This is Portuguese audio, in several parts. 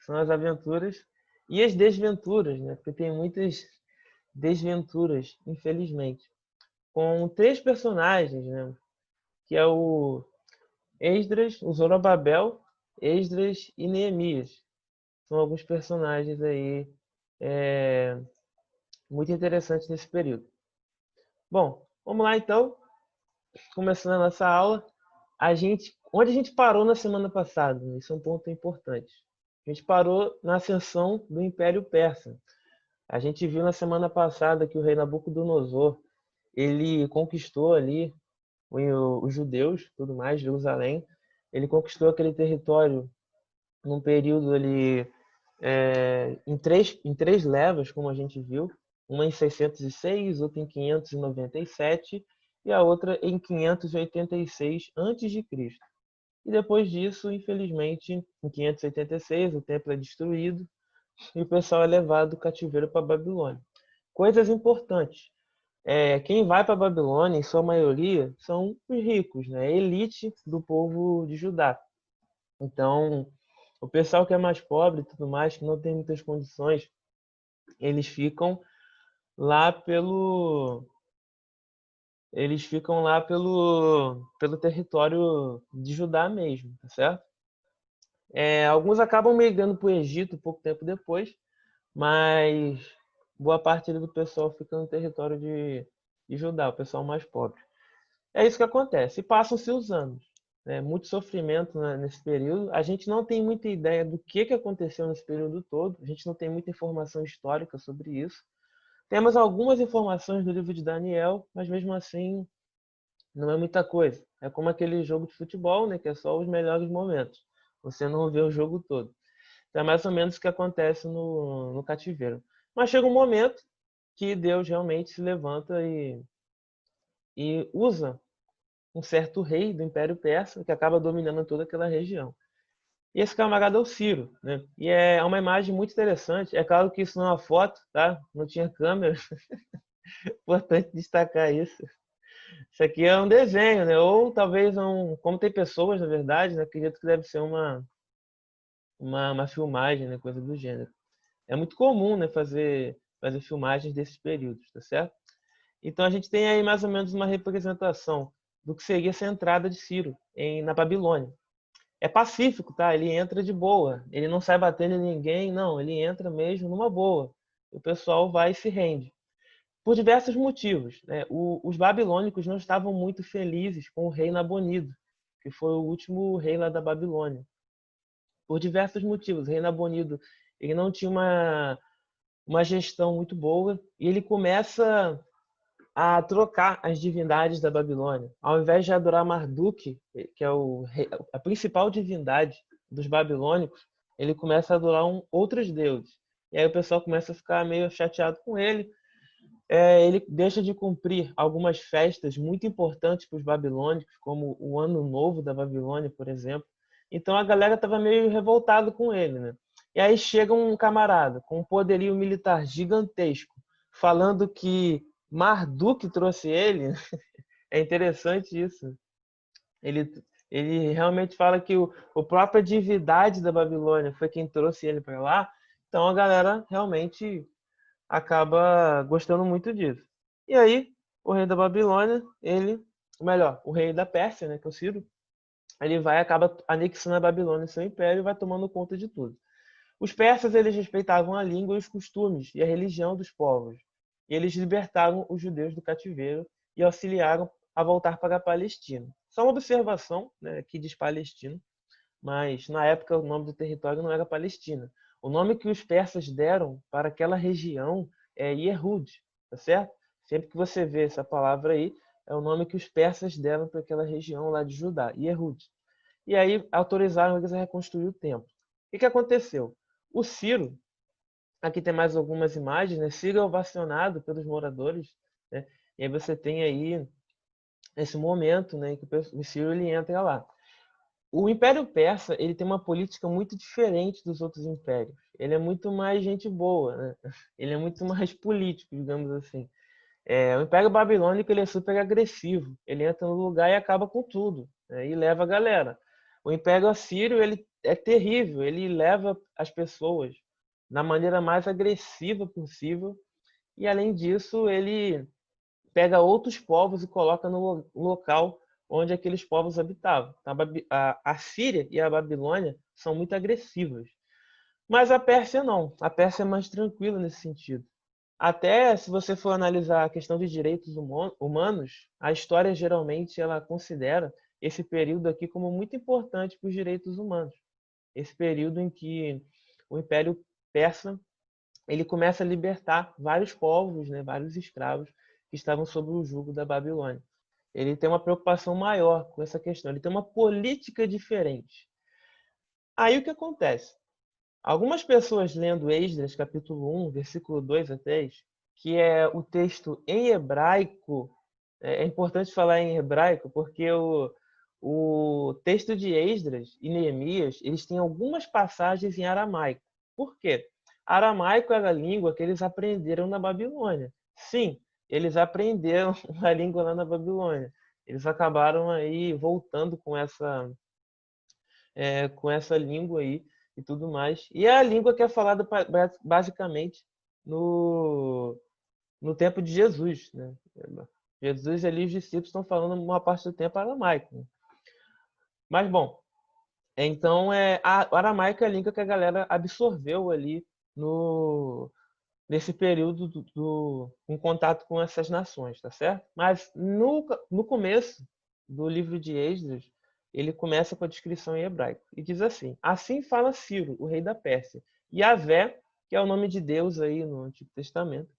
São as aventuras e as desventuras, né? Porque tem muitas desventuras, infelizmente. Com três personagens, né? Que é o Esdras, o Zorobabel, Esdras e Neemias. São alguns personagens aí muito interessantes nesse período. Bom, vamos lá então, começando a nossa aula. Onde a gente parou na semana passada? Isso é um ponto importante. A gente parou na ascensão do Império Persa. A gente viu na semana passada que o rei Nabucodonosor, ele conquistou ali os judeus, tudo mais, Jerusalém. Ele conquistou aquele território num período ali em três levas, como a gente viu, uma em 606, outra em 597 e a outra em 586 a.C. E depois disso, infelizmente, em 586, o templo é destruído e o pessoal é levado do cativeiro para a Babilônia. Coisas importantes. Quem vai para a Babilônia, em sua maioria, são os ricos, né? A elite do povo de Judá. Então, o pessoal que é mais pobre e tudo mais, que não tem muitas condições, eles ficam lá pelo território de Judá mesmo, tá certo? Alguns acabam migrando para o Egito pouco tempo depois, mas boa parte do pessoal fica no território de Judá, o pessoal mais pobre. É isso que acontece. E passam-se os anos. Né? Muito sofrimento, né, nesse período. A gente não tem muita ideia do que aconteceu nesse período todo. A gente não tem muita informação histórica sobre isso. Temos algumas informações do livro de Daniel, mas mesmo assim não é muita coisa. É como aquele jogo de futebol, né, que é só os melhores momentos. Você não vê o jogo todo. Então é mais ou menos o que acontece no cativeiro. Mas chega um momento que Deus realmente se levanta e usa um certo rei do Império Persa que acaba dominando toda aquela região. E esse camarada é o Ciro, né? E é uma imagem muito interessante. É claro que isso não é uma foto, tá? Não tinha câmera. Importante destacar isso. Isso aqui é um desenho, né? Ou talvez como tem pessoas, na verdade, né? Acredito que deve ser uma filmagem, né? Coisa do gênero. É muito comum, né? Fazer filmagens desses períodos, tá certo? Então a gente tem aí mais ou menos uma representação do que seria essa entrada de Ciro na Babilônia. É pacífico, tá? Ele entra de boa. Ele não sai batendo em ninguém, não. Ele entra mesmo numa boa. O pessoal vai e se rende. Por diversos motivos, né? Os babilônicos não estavam muito felizes com o rei Nabonido, que foi o último rei lá da Babilônia. Por diversos motivos. O rei Nabonido, ele não tinha uma gestão muito boa e ele começa a trocar as divindades da Babilônia. Ao invés de adorar Marduk, que é a principal divindade dos babilônicos, ele começa a adorar outros deuses. E aí o pessoal começa a ficar meio chateado com ele. Ele deixa de cumprir algumas festas muito importantes para os babilônicos, como o Ano Novo da Babilônia, por exemplo. Então a galera estava meio revoltada com ele, né? E aí chega um camarada com um poderio militar gigantesco, falando que Marduk trouxe ele. É interessante isso. Ele, ele realmente fala que o própria divindade da Babilônia foi quem trouxe ele para lá. Então a galera realmente acaba gostando muito disso. E aí, o rei da Babilônia, o rei da Pérsia, né, que é o Ciro, ele vai e acaba anexando a Babilônia em seu império e vai tomando conta de tudo. Os persas, eles respeitavam a língua e os costumes e a religião dos povos. E eles libertaram os judeus do cativeiro e auxiliaram a voltar para a Palestina. Só uma observação, né, que diz Palestina, mas na época o nome do território não era Palestina. O nome que os persas deram para aquela região é Yehud, tá certo? Sempre que você vê essa palavra aí, é o nome que os persas deram para aquela região lá de Judá, Yehud. E aí autorizaram eles a reconstruir o templo. O que aconteceu? O Ciro, aqui tem mais algumas imagens, né? Ciro é ovacionado pelos moradores, né? E aí você tem aí esse momento, né, em que o Ciro ele entra lá. O Império Persa, ele tem uma política muito diferente dos outros impérios. Ele é muito mais gente boa, né? Ele é muito mais político, digamos assim. O Império Babilônico, ele é super agressivo. Ele entra no lugar e acaba com tudo, né? E leva a galera. O Império Assírio, ele é terrível. Ele leva as pessoas da maneira mais agressiva possível e, além disso, ele pega outros povos e coloca no local onde aqueles povos habitavam. A Síria e a Babilônia são muito agressivas. Mas a Pérsia não. A Pérsia é mais tranquila nesse sentido. Até se você for analisar a questão de direitos humanos, a história geralmente ela considera esse período aqui como muito importante para os direitos humanos. Esse período em que o Império Persa ele começa a libertar vários povos, né, vários escravos que estavam sob o jugo da Babilônia. Ele tem uma preocupação maior com essa questão, ele tem uma política diferente. Aí o que acontece? Algumas pessoas lendo Esdras, capítulo 1, versículo 2 a 3, que é o texto em hebraico, é importante falar em hebraico, porque o texto de Esdras e Neemias, eles têm algumas passagens em aramaico. Por quê? Aramaico era a língua que eles aprenderam na Babilônia. Sim, eles aprenderam a língua lá na Babilônia. Eles acabaram aí voltando com essa língua aí e tudo mais. E é a língua que é falada basicamente no tempo de Jesus, né? Jesus ali, os discípulos estão falando uma parte do tempo aramaico, né? Mas, bom, então o aramaico é a língua que a galera absorveu ali nesse período em contato com essas nações, tá certo? Mas no começo do livro de Esdras, ele começa com a descrição em hebraico e diz assim: assim fala Ciro, o rei da Pérsia, Yahvé, que é o nome de Deus aí no Antigo Testamento,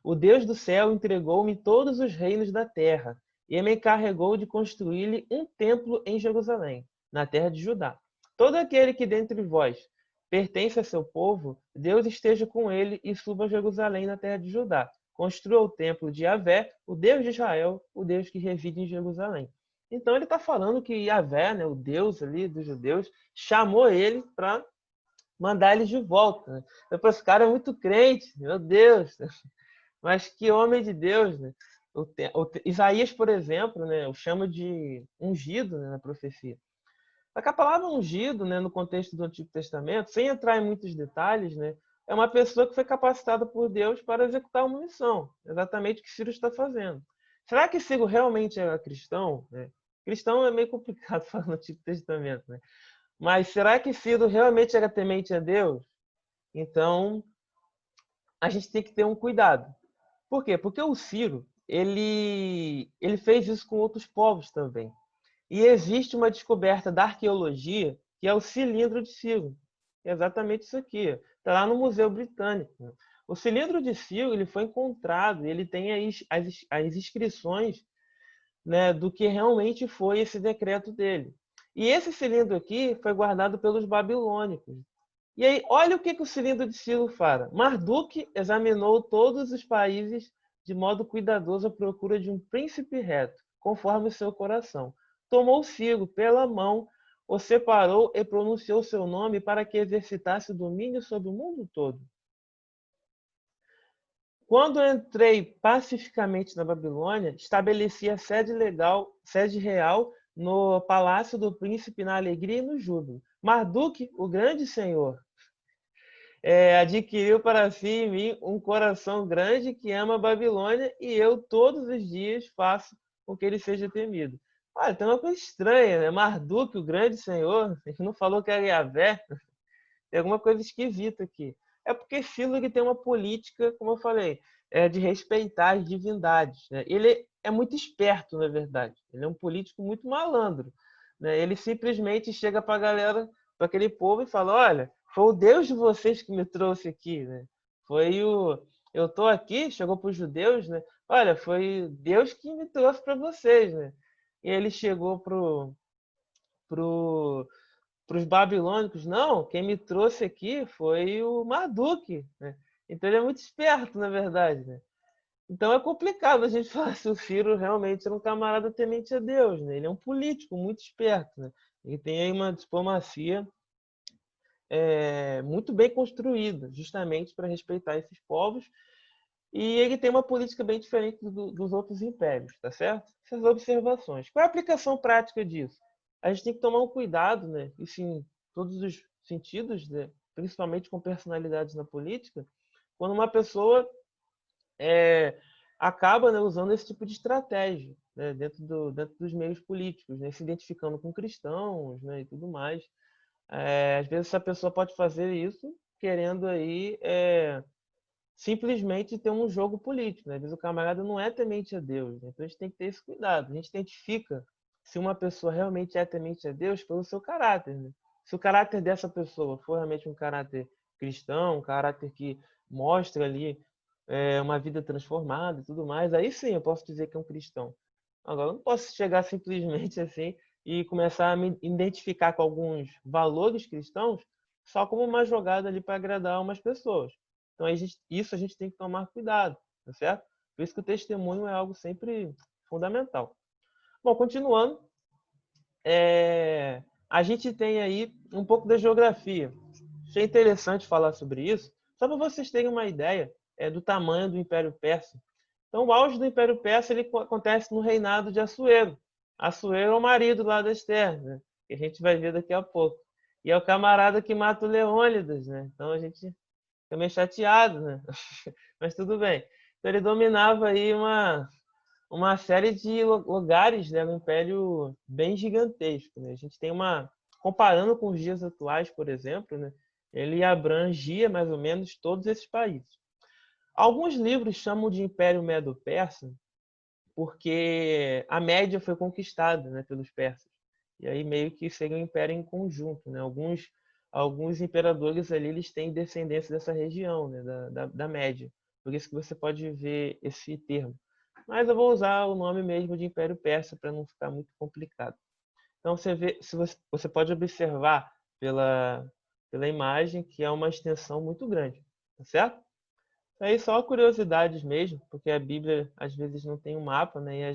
o Deus do céu entregou-me todos os reinos da terra e me encarregou de construir-lhe um templo em Jerusalém, na terra de Judá. Todo aquele que dentre vós pertence a seu povo, Deus esteja com ele e suba a Jerusalém na terra de Judá. Construa o templo de Yahvé, o Deus de Israel, o Deus que reside em Jerusalém. Então ele está falando que Yahvé, né, o Deus ali dos judeus, chamou ele para mandar eles de volta. Né? Depois, esse cara é muito crente, meu Deus. Mas que homem de Deus, né? Isaías, por exemplo, né, o chama de ungido, né, na profecia. Só que a palavra ungido, né, no contexto do Antigo Testamento, sem entrar em muitos detalhes, né, é uma pessoa que foi capacitada por Deus para executar uma missão, exatamente o que Ciro está fazendo. Será que Ciro realmente era cristão? Né? Cristão é meio complicado falar no Antigo Testamento, né? Mas será que Ciro realmente era temente a Deus? Então, a gente tem que ter um cuidado. Por quê? Porque o Ciro, ele fez isso com outros povos também. E existe uma descoberta da arqueologia, que é o cilindro de Ciro. É exatamente isso aqui. Está lá no Museu Britânico. O cilindro de Ciro ele foi encontrado, ele tem as inscrições, né, do que realmente foi esse decreto dele. E esse cilindro aqui foi guardado pelos babilônicos. E aí, olha o que o cilindro de Ciro fala. Marduk examinou todos os países de modo cuidadoso à procura de um príncipe reto, conforme o seu coração. Tomou Ciro pela mão, o separou e pronunciou seu nome para que exercitasse o domínio sobre o mundo todo. Quando entrei pacificamente na Babilônia, estabeleci a sede real no palácio do príncipe na alegria e no júbilo. Marduk, o grande senhor, adquiriu para si em mim um coração grande que ama a Babilônia e eu todos os dias faço com que ele seja temido. Olha, tem uma coisa estranha, né? Marduk, o grande senhor, a gente não falou que era Yahvé, tem alguma coisa esquisita aqui. É porque Silug tem uma política, como eu falei, de respeitar as divindades. Né? Ele é muito esperto, na verdade. Ele é um político muito malandro. Né? Ele simplesmente chega para a galera, para aquele povo e fala: olha, foi o Deus de vocês que me trouxe aqui. Né? Foi o. Eu estou aqui, chegou para os judeus, né? Olha, foi Deus que me trouxe para vocês. Né? E ele chegou pro para os babilônicos, não, quem me trouxe aqui foi o Marduk, né? Então ele é muito esperto, na verdade, né? Então é complicado a gente falar se o Ciro realmente era um camarada temente a Deus, né? Ele é um político muito esperto, né? Ele tem aí uma diplomacia muito bem construída, justamente para respeitar esses povos, e ele tem uma política bem diferente dos outros impérios, tá certo? Essas observações. Qual é a aplicação prática disso? A gente tem que tomar um cuidado, né? E sim, todos os sentidos, né? Principalmente com personalidades na política, quando uma pessoa acaba, né, usando esse tipo de estratégia, né, dentro dos meios políticos, né, se identificando com cristãos, né, e tudo mais. Às vezes essa pessoa pode fazer isso querendo aí simplesmente ter um jogo político, né? Às vezes o camarada não é temente a Deus, né? Então a gente tem que ter esse cuidado. A gente identifica se uma pessoa realmente é temente a Deus pelo seu caráter, né? Se o caráter dessa pessoa for realmente um caráter cristão, um caráter que mostra ali uma vida transformada e tudo mais, aí sim eu posso dizer que é um cristão. Agora, eu não posso chegar simplesmente assim e começar a me identificar com alguns valores cristãos só como uma jogada ali para agradar umas pessoas. Então, isso a gente tem que tomar cuidado, tá certo? Por isso que o testemunho é algo sempre fundamental. Bom, continuando, a gente tem aí um pouco da geografia. Achei interessante falar sobre isso, só para vocês terem uma ideia do tamanho do Império Persa. Então, o auge do Império Persa ele acontece no reinado de Assuero. Assuero é o marido lá da Esther, né? Que a gente vai ver daqui a pouco. E é o camarada que mata o Leônidas, né? Então a gente fica meio chateado, né? Mas tudo bem. Então ele dominava aí uma série de lugares, né, no Império bem gigantesco, né? A gente tem comparando com os dias atuais, por exemplo, né, ele abrangia mais ou menos todos esses países. Alguns livros chamam de Império Medo-Persa porque a Média foi conquistada, né, pelos persas. E aí meio que seria um império em conjunto, né? Alguns imperadores ali eles têm descendência dessa região, né, da Média. Por isso que você pode ver esse termo. Mas eu vou usar o nome mesmo de Império Persa para não ficar muito complicado. Então você vê, se você pode observar pela imagem que é uma extensão muito grande, tá certo? Aí só curiosidades mesmo, porque a Bíblia às vezes não tem um mapa, né? E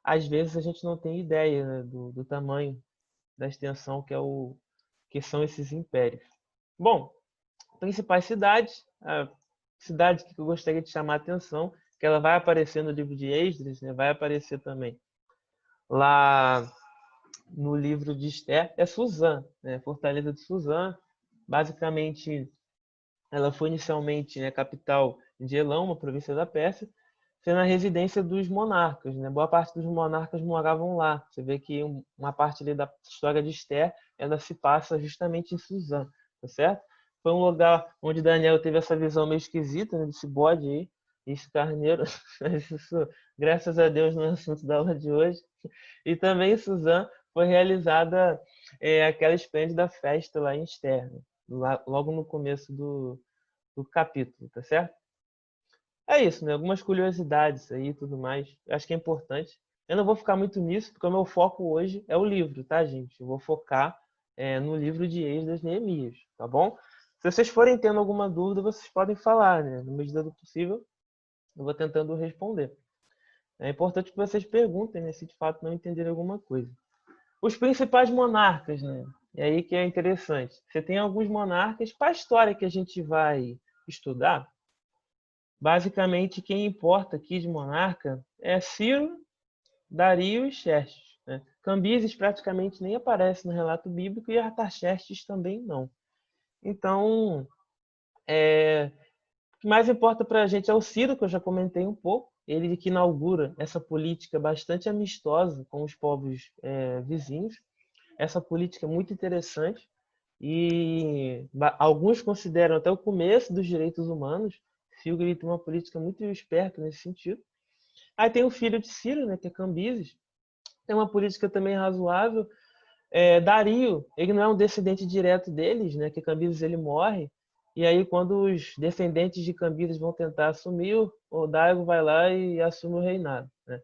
às vezes a gente não tem ideia, né, do tamanho da extensão que são esses impérios. Bom, principais cidades, a cidade que eu gostaria de chamar a atenção, que ela vai aparecer no livro de Esdras, né? Vai aparecer também lá no livro de Esther, é Suzã, né? Fortaleza de Suzã. Basicamente, ela foi inicialmente, né, capital de Elão, uma província da Pérsia, sendo a residência dos monarcas, né? Boa parte dos monarcas moravam lá. Você vê que uma parte ali da história de Esther, ela se passa justamente em Suzã, tá certo? Foi um lugar onde Daniel teve essa visão meio esquisita, né, desse bode aí, esse carneiro. Isso, graças a Deus, não é assunto da aula de hoje. E também em Suzã foi realizada aquela esplêndida festa lá em Esther, né? Logo no começo do capítulo, tá certo? É isso, né? Algumas curiosidades aí e tudo mais. Eu acho que é importante. Eu não vou ficar muito nisso, porque o meu foco hoje é o livro, tá, gente? Eu vou focar no livro de Esdras Neemias, tá bom? Se vocês forem tendo alguma dúvida, vocês podem falar, né? Na medida do possível, eu vou tentando responder. É importante que vocês perguntem, né, se de fato não entenderem alguma coisa. Os principais monarcas, né? E aí que é interessante. Você tem alguns monarcas. Para a história que a gente vai estudar, basicamente quem importa aqui de monarca é Ciro, Dario e Xerxes, né? Cambises praticamente nem aparece no relato bíblico e Artaxerxes também não. Então, o que mais importa para a gente é o Ciro, que eu já comentei um pouco. Ele que inaugura essa política bastante amistosa com os povos vizinhos. Essa política é muito interessante e alguns consideram até o começo dos direitos humanos. Ciro tem uma política muito esperta nesse sentido. Aí tem o filho de Ciro, né, que é Cambises. Tem uma política também razoável. Dario, ele não é um descendente direto deles, né, que Cambises ele morre. E aí quando os descendentes de Cambises vão tentar assumir, o Dario vai lá e assume o reinado, né?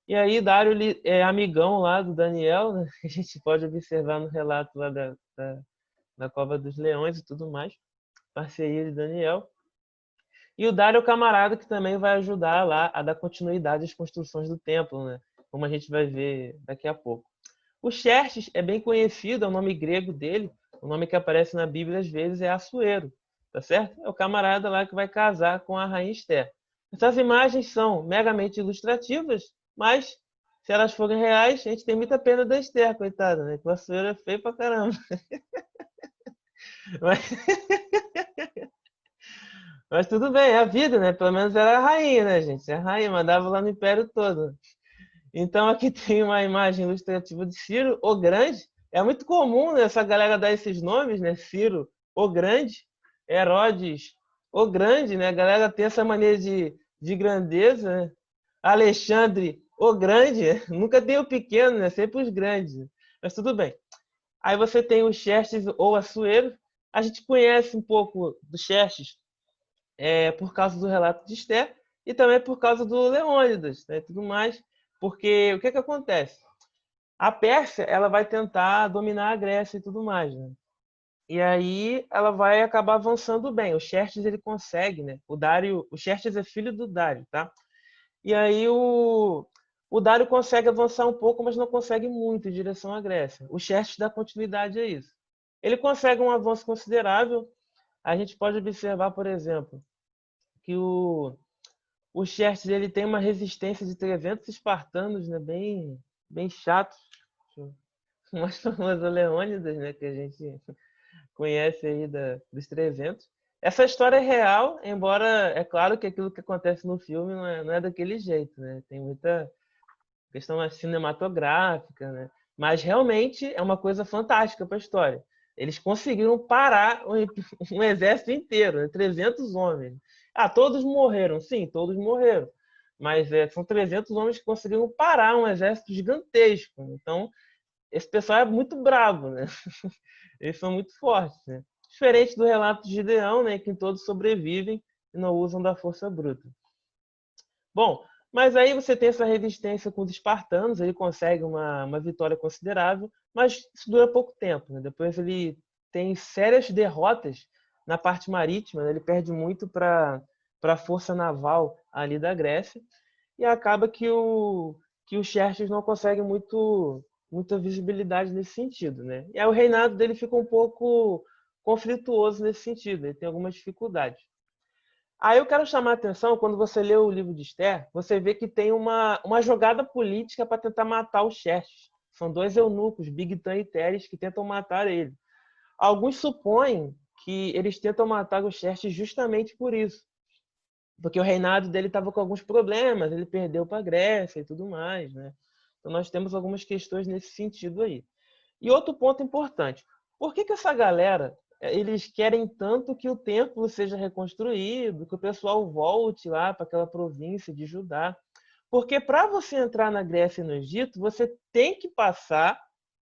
E aí Dário é amigão lá do Daniel, né? A gente pode observar no relato lá da Cova dos Leões e tudo mais. Parceria de Daniel. E o Dário é o camarada que também vai ajudar lá a dar continuidade às construções do templo, né? Como a gente vai ver daqui a pouco. O Xerxes é bem conhecido, é o nome grego dele. O nome que aparece na Bíblia às vezes é Assuero, tá certo? É o camarada lá que vai casar com a rainha Esther. Essas imagens são meramente ilustrativas, mas Se elas forem reais, a gente tem muita pena da Esther, coitada, né? Que o Açoeiro é feio pra caramba. Mas, mas tudo bem, é a vida, né? Pelo menos era a rainha, né, gente? A rainha mandava lá no Império todo. Então aqui tem uma imagem ilustrativa de Ciro o Grande. É muito comum, né, essa galera dar esses nomes, né? Ciro o Grande, Herodes o Grande, né? A galera tem essa mania de grandeza, né? Alexandre o Grande, nunca tem o pequeno, né? Sempre os grandes. Mas tudo bem. Aí você tem o Xerxes ou Assuero. A gente conhece um pouco do Xerxes por causa do relato de Esther e também por causa do Leônidas, né, e tudo mais, porque o que que acontece? A Pérsia, ela vai tentar dominar a Grécia e tudo mais, né? E aí ela vai acabar avançando bem. O Xerxes ele consegue, né? O Xerxes é filho do Dário, tá? E aí o Dário consegue avançar um pouco, mas não consegue muito em direção à Grécia. O Xerxes dá continuidade a isso. Ele consegue um avanço considerável. A gente pode observar, por exemplo, que o Xerxes ele tem uma resistência de 300 espartanos, né? Bem chatos. O mais famoso é o Leônidas, né? Que a gente conhece aí dos 300. Essa história é real, embora é claro que aquilo que acontece no filme não é daquele jeito, né? Tem muita questão cinematográfica, né? Mas realmente é uma coisa fantástica para a história. Eles conseguiram parar um exército inteiro, né? 300 homens. Ah, todos morreram? Sim, todos morreram. Mas são 300 homens que conseguiram parar um exército gigantesco. Então, esse pessoal é muito bravo, né? Eles são muito fortes, né? Diferente do relato de Gideão, né? Que todos sobrevivem e não usam da força bruta. Bom, mas aí você tem essa resistência com os espartanos, ele consegue uma vitória considerável, mas isso dura pouco tempo, né? Depois ele tem sérias derrotas na parte marítima, né? Ele perde muito para a força naval ali da Grécia e acaba que o Xerxes não consegue muita visibilidade nesse sentido, né? E aí o reinado dele fica um pouco conflituoso nesse sentido, ele tem algumas dificuldades. Aí eu quero chamar a atenção, quando você lê o livro de Esther, você vê que tem uma jogada política para tentar matar o Xerxes. São dois eunucos, Bigtan e Teres, que tentam matar ele. Alguns supõem que eles tentam matar o Xerxes justamente por isso. Porque o reinado dele estava com alguns problemas, ele perdeu para a Grécia e tudo mais, né? Então nós temos algumas questões nesse sentido aí. E outro ponto importante, por que essa galera, eles querem tanto que o templo seja reconstruído, que o pessoal volte lá para aquela província de Judá? Porque para você entrar na Grécia e no Egito, você tem que passar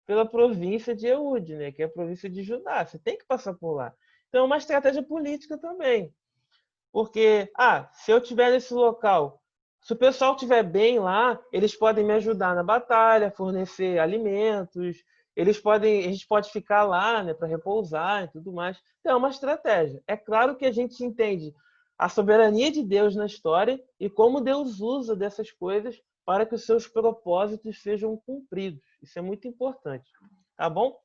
pela província de Eude, né, que é a província de Judá. Você tem que passar por lá. Então é uma estratégia política também. Porque, se eu estiver nesse local, se o pessoal estiver bem lá, eles podem me ajudar na batalha, fornecer alimentos, a gente pode ficar lá, né, para repousar e tudo mais. Então, é uma estratégia. É claro que a gente entende a soberania de Deus na história e como Deus usa dessas coisas para que os seus propósitos sejam cumpridos. Isso é muito importante. Tá bom?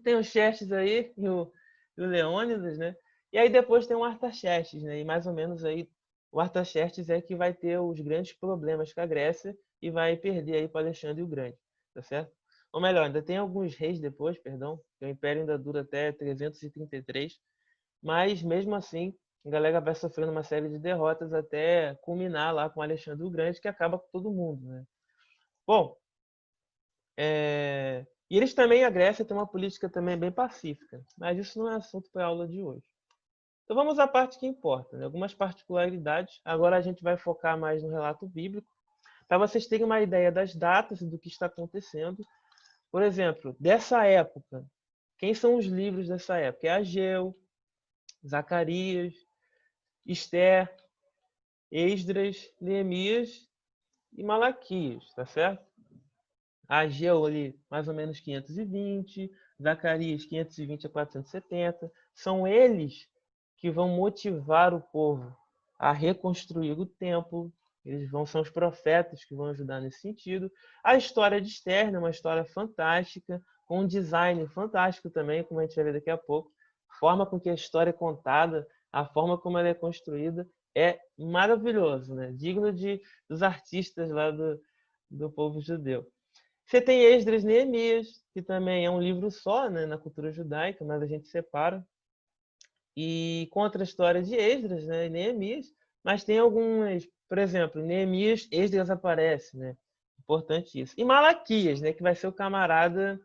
Tem o Xerxes aí e o Leônidas, né? E aí depois tem o Artaxerxes, né? E mais ou menos aí o Artaxerxes é que vai ter os grandes problemas com a Grécia e vai perder aí para Alexandre o Grande, tá certo? Ou melhor, ainda tem alguns reis depois, perdão, que o Império ainda dura até 333, mas mesmo assim a galera vai sofrendo uma série de derrotas até culminar lá com Alexandre o Grande, que acaba com todo mundo, né? Bom, e eles também, a Grécia tem uma política também bem pacífica, mas isso não é assunto para a aula de hoje. Então vamos à parte que importa, né? Algumas particularidades. Agora a gente vai focar mais no relato bíblico, para vocês terem uma ideia das datas e do que está acontecendo. Por exemplo, dessa época, quem são os livros dessa época? É Ageu, Zacarias, Esther, Esdras, Neemias e Malaquias, tá certo? Ageu ali, mais ou menos 520, Zacarias 520 a 470. São eles que vão motivar o povo a reconstruir o templo. São os profetas que vão ajudar nesse sentido. A história de Esther é uma história fantástica, com um design fantástico também, como a gente vai ver daqui a pouco. A forma com que a história é contada, a forma como ela é construída é maravilhoso, né? Digno dos artistas lá do povo judeu. Você tem Esdras e Neemias, que também é um livro só, né, na cultura judaica, mas a gente separa. E conta a história de Esdras, né, e Neemias, mas tem algumas, por exemplo, Neemias, Esdras aparece, né? Importante isso. E Malaquias, né, que vai ser o camarada,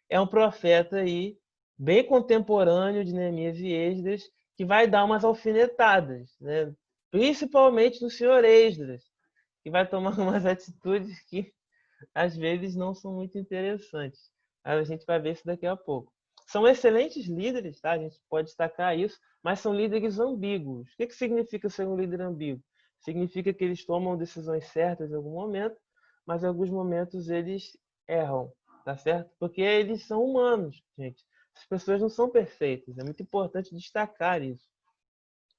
é um profeta aí, bem contemporâneo de Neemias e Esdras, que vai dar umas alfinetadas, né? Principalmente no senhor Esdras, que vai tomar umas atitudes que às vezes não são muito interessantes. A gente vai ver isso daqui a pouco. São excelentes líderes, tá? A gente pode destacar isso, mas são líderes ambíguos. O que significa ser um líder ambíguo? Significa que eles tomam decisões certas em algum momento, mas em alguns momentos eles erram, tá certo? Porque eles são humanos, gente. As pessoas não são perfeitas. É muito importante destacar isso.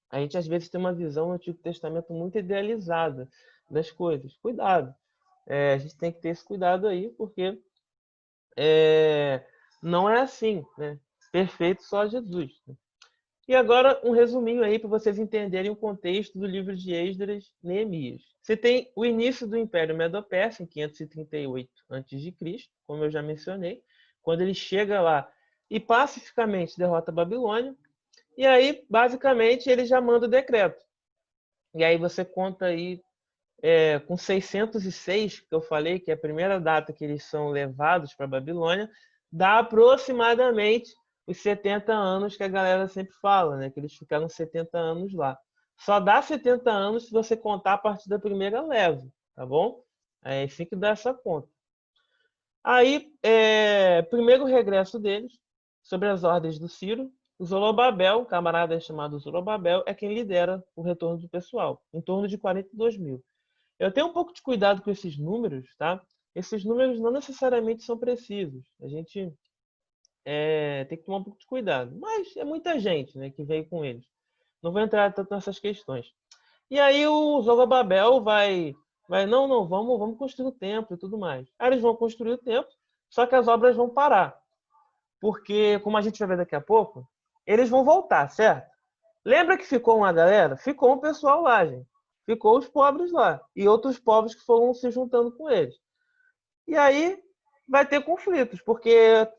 A gente às vezes tem uma visão no Antigo Testamento muito idealizada das coisas. Cuidado. A gente tem que ter esse cuidado aí, porque não é assim, né? Perfeito só Jesus. Né? E agora um resuminho aí para vocês entenderem o contexto do livro de Esdras e Neemias. Você tem o início do Império Medo-Persa em 538 a.C., como eu já mencionei, quando ele chega lá e pacificamente derrota a Babilônia, e aí basicamente ele já manda o decreto. E aí você conta aí com 606, que eu falei, que é a primeira data que eles são levados para a Babilônia, dá aproximadamente os 70 anos que a galera sempre fala, né? Que eles ficaram 70 anos lá. Só dá 70 anos se você contar a partir da primeira leva, tá bom? É assim que dá essa conta. Aí, primeiro regresso deles, sobre as ordens do Ciro, o Zorobabel, um camarada chamado Zorobabel, é quem lidera o retorno do pessoal, em torno de 42 mil. Eu tenho um pouco de cuidado com esses números, tá? Esses números não necessariamente são precisos. A gente tem que tomar um pouco de cuidado. Mas é muita gente, né, que veio com eles. Não vou entrar tanto nessas questões. E aí o Zorobabel não, vamos construir o templo e tudo mais. Aí eles vão construir o templo, só que as obras vão parar. Porque, como a gente vai ver daqui a pouco, eles vão voltar, certo? Lembra que ficou uma galera? Ficou um pessoal lá, gente. Ficou os pobres lá. E outros pobres que foram se juntando com eles. E aí vai ter conflitos, porque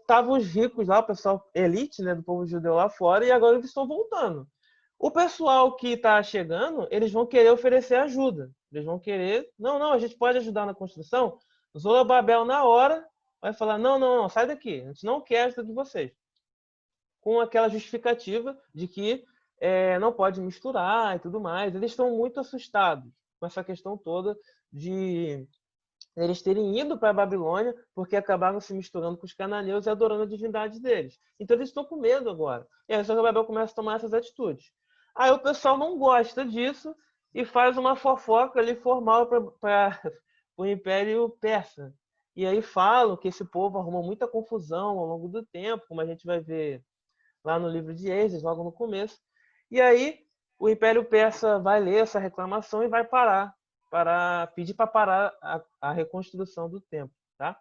estavam os ricos lá, o pessoal elite, né, do povo judeu lá fora, e agora eles estão voltando. O pessoal que está chegando, eles vão querer oferecer ajuda. Eles vão querer, não, a gente pode ajudar na construção. Zorobabel, na hora, vai falar, não, sai daqui, a gente não quer ajuda de vocês. Com aquela justificativa de que não pode misturar e tudo mais. Eles estão muito assustados com essa questão toda de eles terem ido para a Babilônia porque acabaram se misturando com os cananeus e adorando a divindade deles. Então eles estão com medo agora. E aí Zorobabel começa a tomar essas atitudes. Aí o pessoal não gosta disso e faz uma fofoca ali formal para o Império Persa. E aí falam que esse povo arrumou muita confusão ao longo do tempo, como a gente vai ver lá no livro de Esdras, logo no começo. E aí o Império Persa vai ler essa reclamação e vai pedir para parar a reconstrução do templo, tá?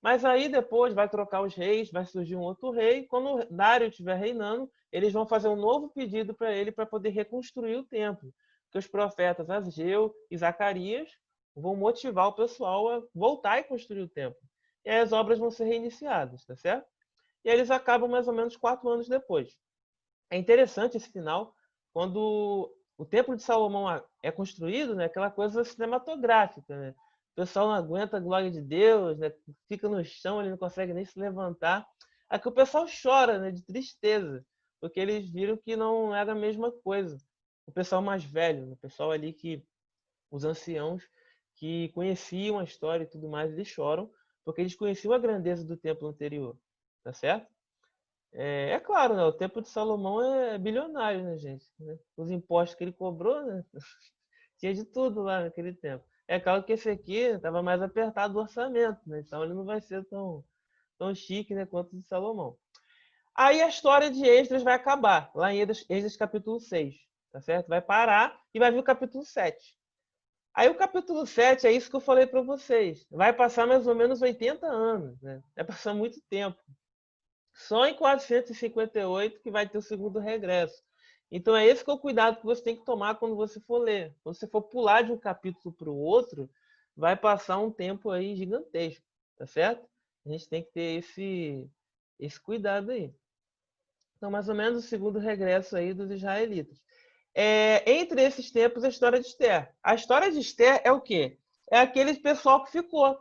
Mas aí depois vai trocar os reis, vai surgir um outro rei. Quando Dário estiver reinando, eles vão fazer um novo pedido para ele para poder reconstruir o templo. Que os profetas Ageu e Zacarias vão motivar o pessoal a voltar e construir o templo. E aí as obras vão ser reiniciadas, tá certo? E aí eles acabam mais ou menos 4 anos depois. É interessante esse final, quando o Templo de Salomão é construído, né, aquela coisa cinematográfica. Né? O pessoal não aguenta a glória de Deus, né, fica no chão, ele não consegue nem se levantar. Aqui o pessoal chora, né, de tristeza, porque eles viram que não era a mesma coisa. O pessoal mais velho, o pessoal ali que os anciãos que conheciam a história e tudo mais, eles choram porque eles conheciam a grandeza do templo anterior, tá certo? Claro, né? O templo de Salomão é bilionário, né, gente? Os impostos que ele cobrou, né? Tinha de tudo lá naquele tempo. É claro que esse aqui estava mais apertado o orçamento, né? Então ele não vai ser tão chique, né, quanto o de Salomão. Aí a história de Esdras vai acabar, lá em Esdras capítulo 6, tá certo? Vai parar e vai vir o capítulo 7. Aí o capítulo 7 é isso que eu falei para vocês. Vai passar mais ou menos 80 anos, né? Vai passar muito tempo. Só em 458 que vai ter o segundo regresso. Então é esse que é o cuidado que você tem que tomar quando você for ler. Quando você for pular de um capítulo para o outro, vai passar um tempo aí gigantesco, tá certo? A gente tem que ter esse cuidado aí. Então, mais ou menos o segundo regresso aí dos israelitas. Entre esses tempos, a história de Esther. A história de Esther é o quê? É aquele pessoal que ficou.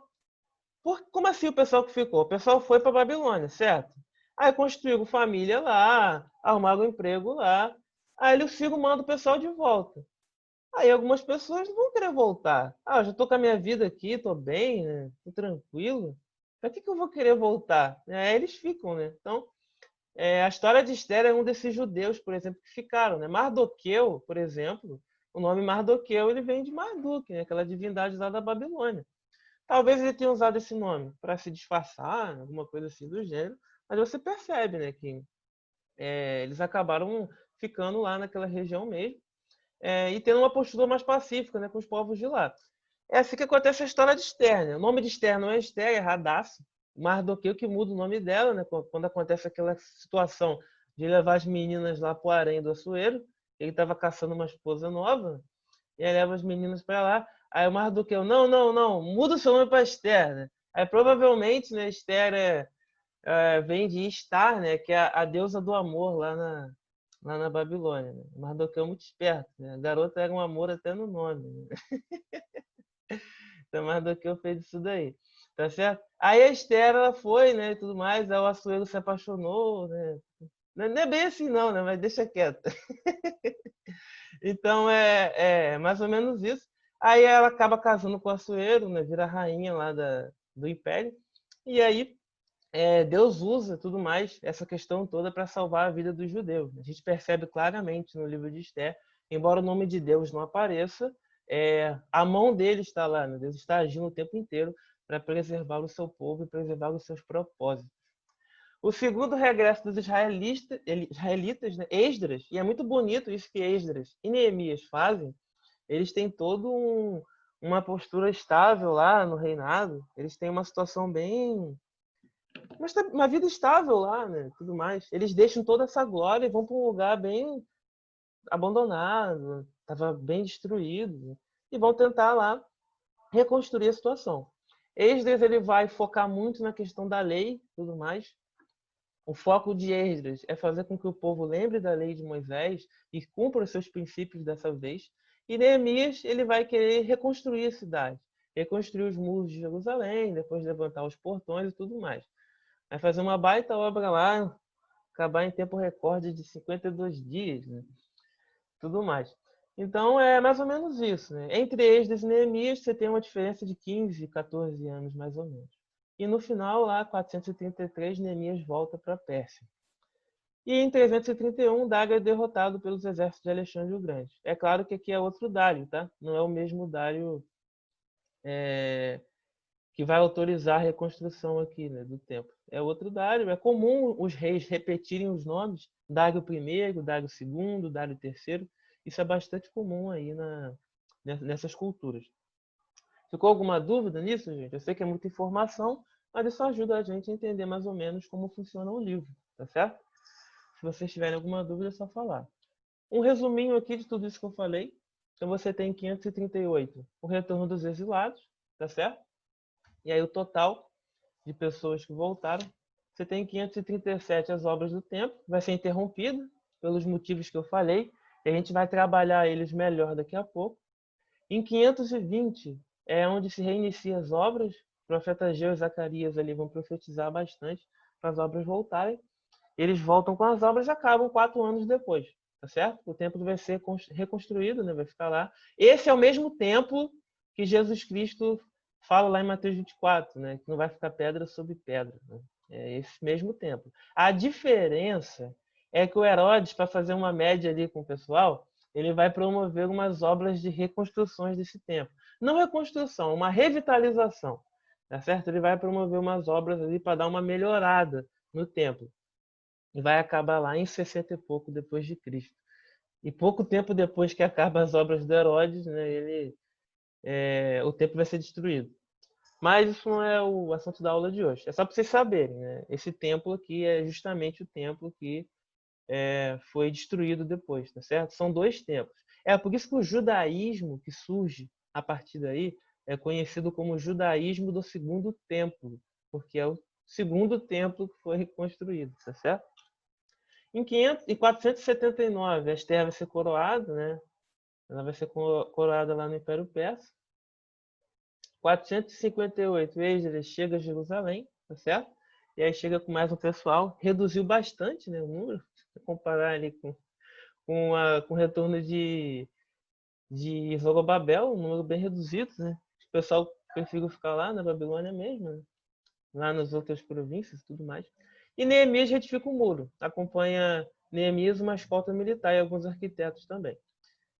Como assim o pessoal que ficou? O pessoal foi para Babilônia, certo? Aí construíram família lá, arrumaram um emprego lá. Aí o Ciro manda o pessoal de volta. Aí algumas pessoas não vão querer voltar. Eu já estou com a minha vida aqui, estou bem, né? Tô tranquilo. Para que eu vou querer voltar? Aí eles ficam, né? Então, a história de Esther é um desses judeus, por exemplo, que ficaram, né? Mardoqueu, por exemplo, o nome Mardoqueu ele vem de Marduk, né? Aquela divindade lá da Babilônia. Talvez ele tenha usado esse nome para se disfarçar, alguma coisa assim do gênero, mas você percebe, né, que eles acabaram ficando lá naquela região mesmo e tendo uma postura mais pacífica, né, com os povos de lá. É assim que acontece a história de Esther, né? O nome de Esther não é Esther, é Hadassah. Mardoqueu que muda o nome dela, né? Quando acontece aquela situação de levar as meninas lá para o harém do Assuero, ele estava caçando uma esposa nova, e aí leva as meninas para lá. Aí o Mardoqueu, não, não, não, muda o seu nome para Esther, né? Aí provavelmente, né, Esther vem de Estar, né, que é a deusa do amor lá na Babilônia. Né? O Mardoqueu é muito esperto, né? A garota era um amor até no nome. Né? Então, Mardoqueu fez isso daí, tá certo? Aí a Esther, ela foi, né, e tudo mais, aí o Assuero se apaixonou, né? Não é bem assim não, né, mas deixa quieto. Então, é mais ou menos isso. Aí ela acaba casando com o Assuero, né, vira a rainha lá do Império, e aí Deus usa tudo mais, essa questão toda para salvar a vida dos judeus. A gente percebe claramente no livro de Esther, embora o nome de Deus não apareça, a mão dele está lá, né? Deus está agindo o tempo inteiro para preservar o seu povo e preservar os seus propósitos. O segundo regresso dos israelitas, né? Esdras, e é muito bonito isso que Esdras e Neemias fazem, eles têm uma postura estável lá no reinado, eles têm uma situação bem mas tá uma vida estável lá, né? Tudo mais. Eles deixam toda essa glória e vão para um lugar bem abandonado, estava bem destruído, né? E vão tentar lá reconstruir a situação. Esdras ele vai focar muito na questão da lei, tudo mais. O foco de Esdras é fazer com que o povo lembre da lei de Moisés e cumpra os seus princípios dessa vez. E Neemias ele vai querer reconstruir a cidade, reconstruir os muros de Jerusalém, depois levantar os portões e tudo mais. Vai fazer uma baita obra lá, acabar em tempo recorde de 52 dias, né? Tudo mais. Então é mais ou menos isso, né? Entre Esdras e Neemias você tem uma diferença de 15, 14 anos mais ou menos. E no final, lá, 433, Neemias volta para a Pérsia. E em 331, Dário é derrotado pelos exércitos de Alexandre o Grande. É claro que aqui é outro Dário, tá? Não é o mesmo Dário que vai autorizar a reconstrução aqui, né, do templo. É outro Dário. É comum os reis repetirem os nomes, Dário I, Dário II, Dário III. Isso é bastante comum aí nessas culturas. Ficou alguma dúvida nisso, gente? Eu sei que é muita informação, mas isso ajuda a gente a entender mais ou menos como funciona o livro, tá certo? Se vocês tiverem alguma dúvida, é só falar. Um resuminho aqui de tudo isso que eu falei. Então você tem 538, o retorno dos exilados, tá certo? E aí o total de pessoas que voltaram. Você tem 537 as obras do templo, vai ser interrompida pelos motivos que eu falei, e a gente vai trabalhar eles melhor daqui a pouco. Em 520 é onde se reinicia as obras, o profeta Ageu e Zacarias ali vão profetizar bastante para as obras voltarem. Eles voltam com as obras e acabam 4 anos depois, tá certo? O templo vai ser reconstruído, né? Vai ficar lá. Esse é o mesmo templo que Jesus Cristo fala lá em Mateus 24, né? Que não vai ficar pedra sobre pedra. Né? É esse mesmo templo. A diferença é que o Herodes, para fazer uma média ali com o pessoal, ele vai promover umas obras de reconstruções desse templo. Não reconstrução, uma revitalização, tá certo? Ele vai promover umas obras ali para dar uma melhorada no templo. E vai acabar lá em 60 e pouco depois de Cristo. E pouco tempo depois que acabam as obras de Herodes, né, o templo vai ser destruído. Mas isso não é o assunto da aula de hoje. É só para vocês saberem, né? Esse templo aqui é justamente o templo que foi destruído depois, tá certo? São dois templos. É por isso que o judaísmo que surge a partir daí é conhecido como judaísmo do segundo templo, porque é o segundo templo que foi reconstruído, tá certo? Em 479, Esther vai ser coroada, né? Ela vai ser coroada lá no Império Persa. 458, Esdras chega a Jerusalém, tá certo? E aí chega com mais um pessoal, reduziu bastante, né, o número, se comparar ali com o retorno de Zorobabel, um número bem reduzido, né? O pessoal preferiu ficar lá na Babilônia mesmo, né? Lá nas outras províncias e tudo mais. E Neemias retifica o muro, acompanha Neemias uma escolta militar e alguns arquitetos também.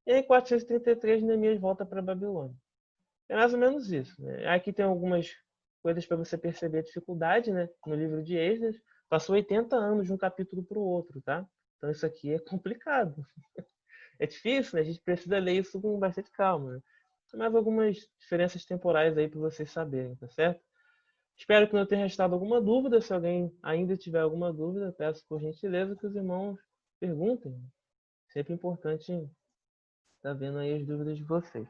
E em 433, Neemias volta para a Babilônia. É mais ou menos isso, né? Aqui tem algumas coisas para você perceber a dificuldade, né? No livro de Esdras, passou 80 anos de um capítulo para o outro, tá? Então isso aqui é complicado. É difícil, né? A gente precisa ler isso com bastante calma, né? Tem mais algumas diferenças temporais aí para vocês saberem, tá certo? Espero que não tenha restado alguma dúvida. Se alguém ainda tiver alguma dúvida, peço por gentileza que os irmãos perguntem. Sempre importante estar vendo aí as dúvidas de vocês.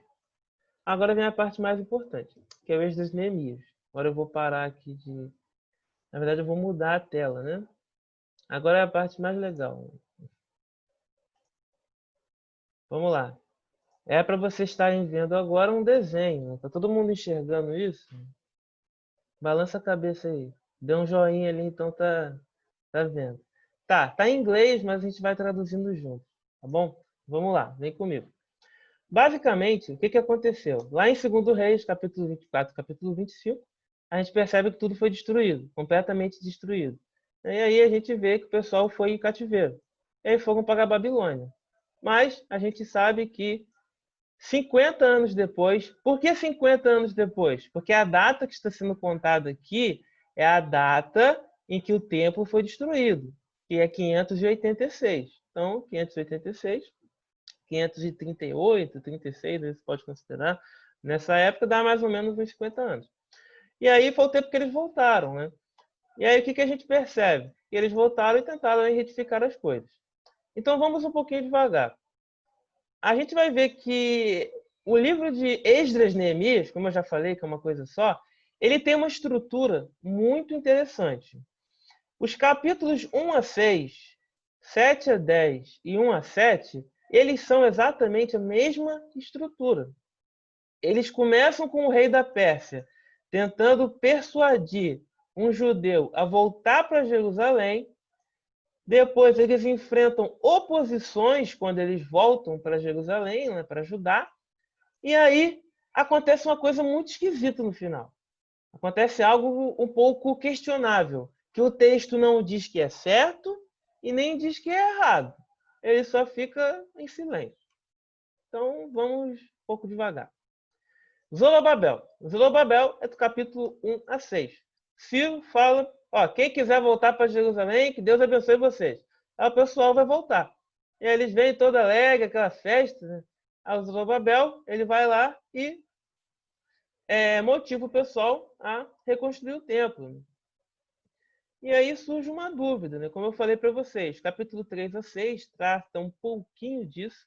Agora vem a parte mais importante, que é o Esdras Neemias. Agora eu vou parar aqui de... Na verdade, eu vou mudar a tela, né? Agora é a parte mais legal. Vamos lá. É para vocês estarem vendo agora um desenho. Tá todo mundo enxergando isso? Balança a cabeça aí. Dê um joinha ali, então tá vendo. Tá em inglês, mas a gente vai traduzindo junto, tá bom? Vamos lá, vem comigo. Basicamente, o que aconteceu? Lá em 2 Reis, capítulo 24, capítulo 25, a gente percebe que tudo foi destruído, completamente destruído. E aí a gente vê que o pessoal foi em cativeiro. E aí foram para a Babilônia. Mas a gente sabe que 50 anos depois, por que 50 anos depois? Porque a data que está sendo contada aqui é a data em que o templo foi destruído, que é 586. Então, 586, 538, 36, você pode considerar, nessa época dá mais ou menos uns 50 anos. E aí foi o tempo que eles voltaram, né? E aí o que a gente percebe? Que eles voltaram e tentaram retificar as coisas. Então vamos um pouquinho devagar. A gente vai ver que o livro de Esdras Neemias, como eu já falei, que é uma coisa só, ele tem uma estrutura muito interessante. Os capítulos 1 a 6, 7 a 10 e 1 a 7, eles são exatamente a mesma estrutura. Eles começam com o rei da Pérsia, tentando persuadir um judeu a voltar para Jerusalém. Depois eles enfrentam oposições quando eles voltam para Jerusalém, né, para Judá. E aí acontece uma coisa muito esquisita no final. Acontece algo um pouco questionável, que o texto não diz que é certo e nem diz que é errado. Ele só fica em silêncio. Então vamos um pouco devagar. Zorobabel. Zorobabel é do capítulo 1 a 6. Ciro fala, quem quiser voltar para Jerusalém, que Deus abençoe vocês. Aí o pessoal vai voltar. E aí eles vêm toda alegre, aquela festa, né? Aí o Zorobabel, ele vai lá e motiva o pessoal a reconstruir o templo. E aí surge uma dúvida, né? Como eu falei para vocês, capítulo 3 a 6 trata um pouquinho disso.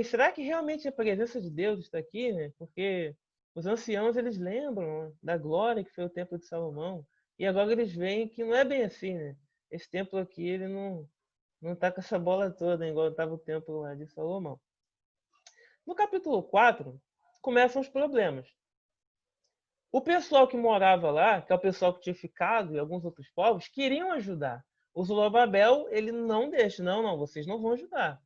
Será que realmente a presença de Deus está aqui, né? Porque os anciãos, eles lembram, né, da glória que foi o templo de Salomão. E agora eles veem que não é bem assim, né? Esse templo aqui, ele não está com essa bola toda, igual estava o templo lá de Salomão. No capítulo 4, começam os problemas. O pessoal que morava lá, que é o pessoal que tinha ficado e alguns outros povos, queriam ajudar. O Zorobabel, ele não deixa. Não, vocês não vão ajudar.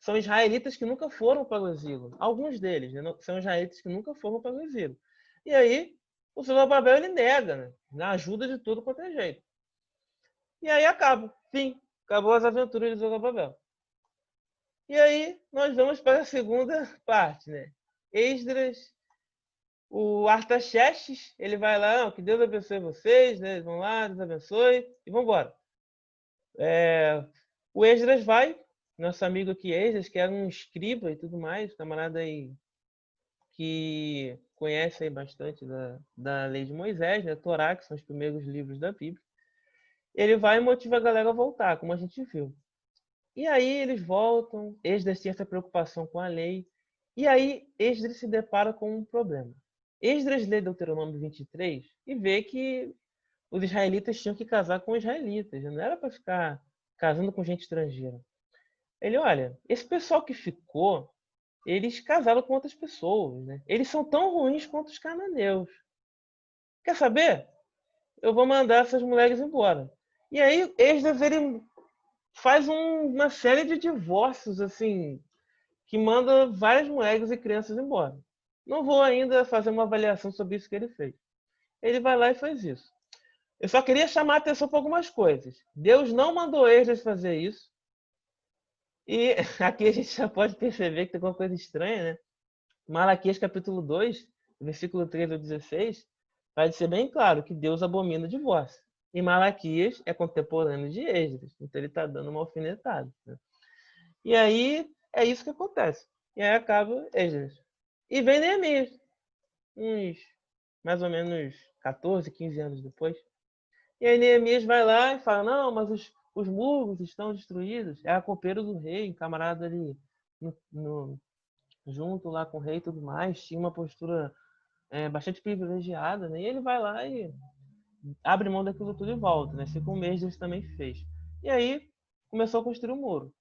São israelitas que nunca foram para o exílio. Alguns deles, né, são israelitas que nunca foram para o exílio. E aí, o Zorobabel, ele nega, né? Na ajuda de tudo quanto é jeito. E aí acaba. Fim. Acabou as aventuras de Zorobabel. E aí, nós vamos para a segunda parte, né? Esdras. O Artaxerxes, ele vai lá, que Deus abençoe vocês, né? Eles vão lá, Deus abençoe, e vão embora. O Esdras vai, nosso amigo aqui Esdras, que era um escriba e tudo mais, camarada aí que conhece aí bastante da lei de Moisés, né? Torá, que são os primeiros livros da Bíblia. Ele vai e motiva a galera a voltar, como a gente viu. E aí eles voltam, Esdras tinha essa preocupação com a lei, e aí Esdras se depara com um problema. Esdras lê Deuteronômio 23 e vê que os israelitas tinham que casar com israelitas, não era para ficar casando com gente estrangeira. Ele, olha, esse pessoal que ficou, eles casaram com outras pessoas, né? Eles são tão ruins quanto os cananeus. Quer saber? Eu vou mandar essas mulheres embora. E aí, Esdras, ele faz uma série de divórcios, assim, que manda várias mulheres e crianças embora. Não vou ainda fazer uma avaliação sobre isso que ele fez. Ele vai lá e faz isso. Eu só queria chamar a atenção para algumas coisas. Deus não mandou Esdras fazer isso. E aqui a gente já pode perceber que tem alguma coisa estranha, né? Malaquias capítulo 2, versículo 13 ao 16, vai ser bem claro que Deus abomina o divórcio. E Malaquias é contemporâneo de Esdras, então ele está dando uma alfinetada. Né? E aí é isso que acontece. E aí acaba Esdras. E vem Neemias, uns mais ou menos 14, 15 anos depois. E aí Neemias vai lá e fala, não, mas os muros estão destruídos. É a copeira do rei, camarada ali junto lá com o rei e tudo mais, tinha uma postura bastante privilegiada, né? E ele vai lá e abre mão daquilo tudo e volta, né? Assim como o Mestres também fez. E aí começou a construir o muro.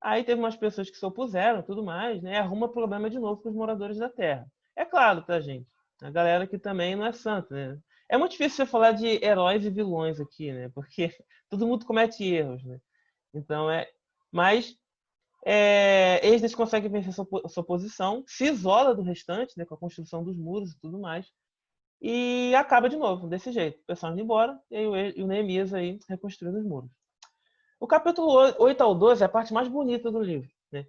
Aí teve umas pessoas que se opuseram, tudo mais, né? E arruma problema de novo para os moradores da terra. É claro, tá, gente? A galera que também não é santa, né? É muito difícil você falar de heróis e vilões aqui, né? Porque todo mundo comete erros, né? Então mas Esdras consegue vencer sua posição, se isola do restante, né, com a construção dos muros e tudo mais, e acaba de novo, desse jeito. O pessoal indo embora, e aí o Neemias aí reconstruindo os muros. O capítulo 8 ao 12 é a parte mais bonita do livro. Né?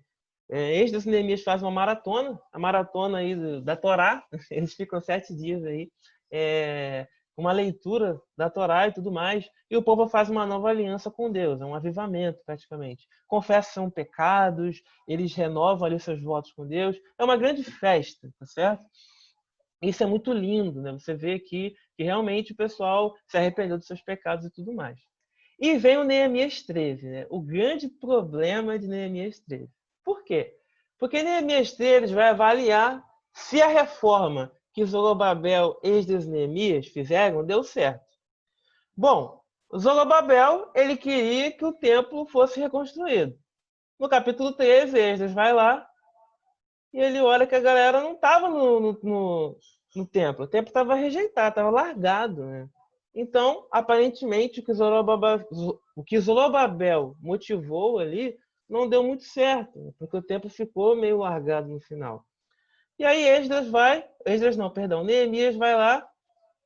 Esdras e Neemias fazem uma maratona, a maratona aí da Torá, eles ficam 7 dias aí, uma leitura da Torá e tudo mais, e o povo faz uma nova aliança com Deus, é um avivamento praticamente. Confessam pecados, eles renovam ali seus votos com Deus, é uma grande festa, tá certo? Isso é muito lindo, né? Você vê aqui que realmente o pessoal se arrependeu dos seus pecados e tudo mais. E vem o Neemias 13, né? O grande problema de Neemias 13. Por quê? Porque Neemias 13 vai avaliar se a reforma que Zorobabel, Esdras e Neemias fizeram deu certo. Bom, Zorobabel, ele queria que o templo fosse reconstruído. No capítulo 13, Esdras vai lá e ele olha que a galera não estava no templo. O templo estava rejeitado, estava largado. Né? Então, aparentemente, o que Zorobabel motivou ali não deu muito certo, né? Porque o templo ficou meio largado no final. E aí Neemias vai lá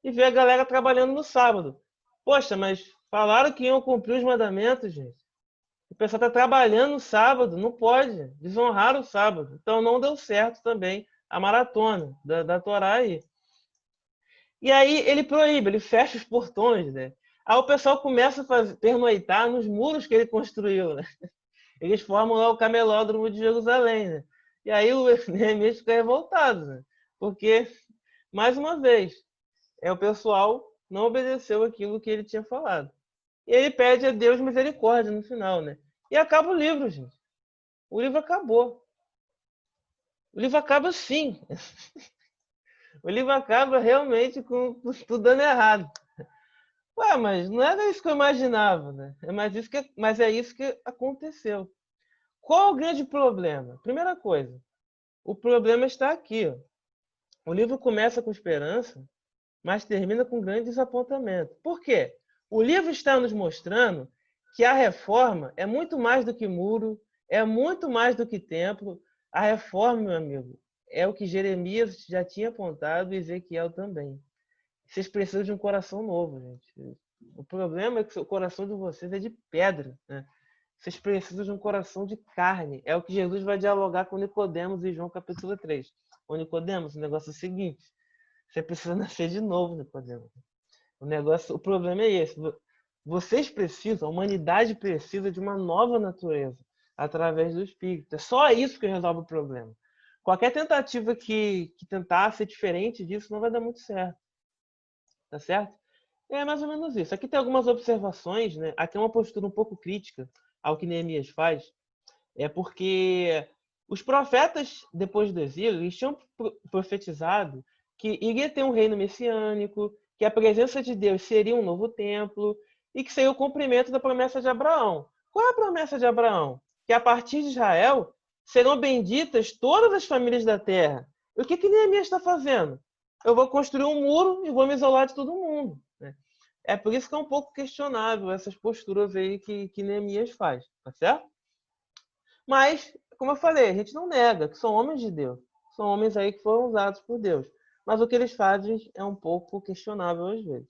e vê a galera trabalhando no sábado. Poxa, mas falaram que iam cumprir os mandamentos, gente. O pessoal está trabalhando no sábado, não pode desonrar o sábado. Então não deu certo também a maratona da Torá aí. E aí ele proíbe, ele fecha os portões, né? Aí o pessoal começa a pernoitar nos muros que ele construiu, né? Eles formam lá o camelódromo de Jerusalém, né? E aí o Neemias fica revoltado, né? Porque, mais uma vez, o pessoal não obedeceu aquilo que ele tinha falado. E ele pede a Deus misericórdia no final, né? E acaba o livro, gente. O livro acabou. O livro acaba assim. O livro acaba realmente com tudo dando errado. Ué, mas não era isso que eu imaginava, né? Mas é isso que aconteceu. Qual o grande problema? Primeira coisa, o problema está aqui. Ó. O livro começa com esperança, mas termina com grande desapontamento. Por quê? O livro está nos mostrando que a reforma é muito mais do que muro, é muito mais do que templo. A reforma, meu amigo, é o que Jeremias já tinha apontado e Ezequiel também. Vocês precisam de um coração novo, gente. O problema é que o coração de vocês é de pedra, né? Vocês precisam de um coração de carne. É o que Jesus vai dialogar com Nicodemos em João capítulo 3. Ô Nicodemos, o negócio é o seguinte: você precisa nascer de novo, Nicodemos. O problema é esse. Vocês precisam, a humanidade precisa de uma nova natureza através do Espírito. É só isso que resolve o problema. Qualquer tentativa que tentar ser diferente disso não vai dar muito certo. Tá certo? É mais ou menos isso. Aqui tem algumas observações, né? Aqui é uma postura um pouco crítica ao que Neemias faz. É porque os profetas, depois do exílio, eles tinham profetizado que iria ter um reino messiânico, que a presença de Deus seria um novo templo e que seria o cumprimento da promessa de Abraão. Qual é a promessa de Abraão? Que a partir de Israel serão benditas todas as famílias da terra. E o que Neemias está fazendo? Eu vou construir um muro e vou me isolar de todo mundo. É por isso que é um pouco questionável essas posturas aí que Neemias faz, tá certo? Mas, como eu falei, a gente não nega que são homens de Deus. São homens aí que foram usados por Deus. Mas o que eles fazem é um pouco questionável às vezes.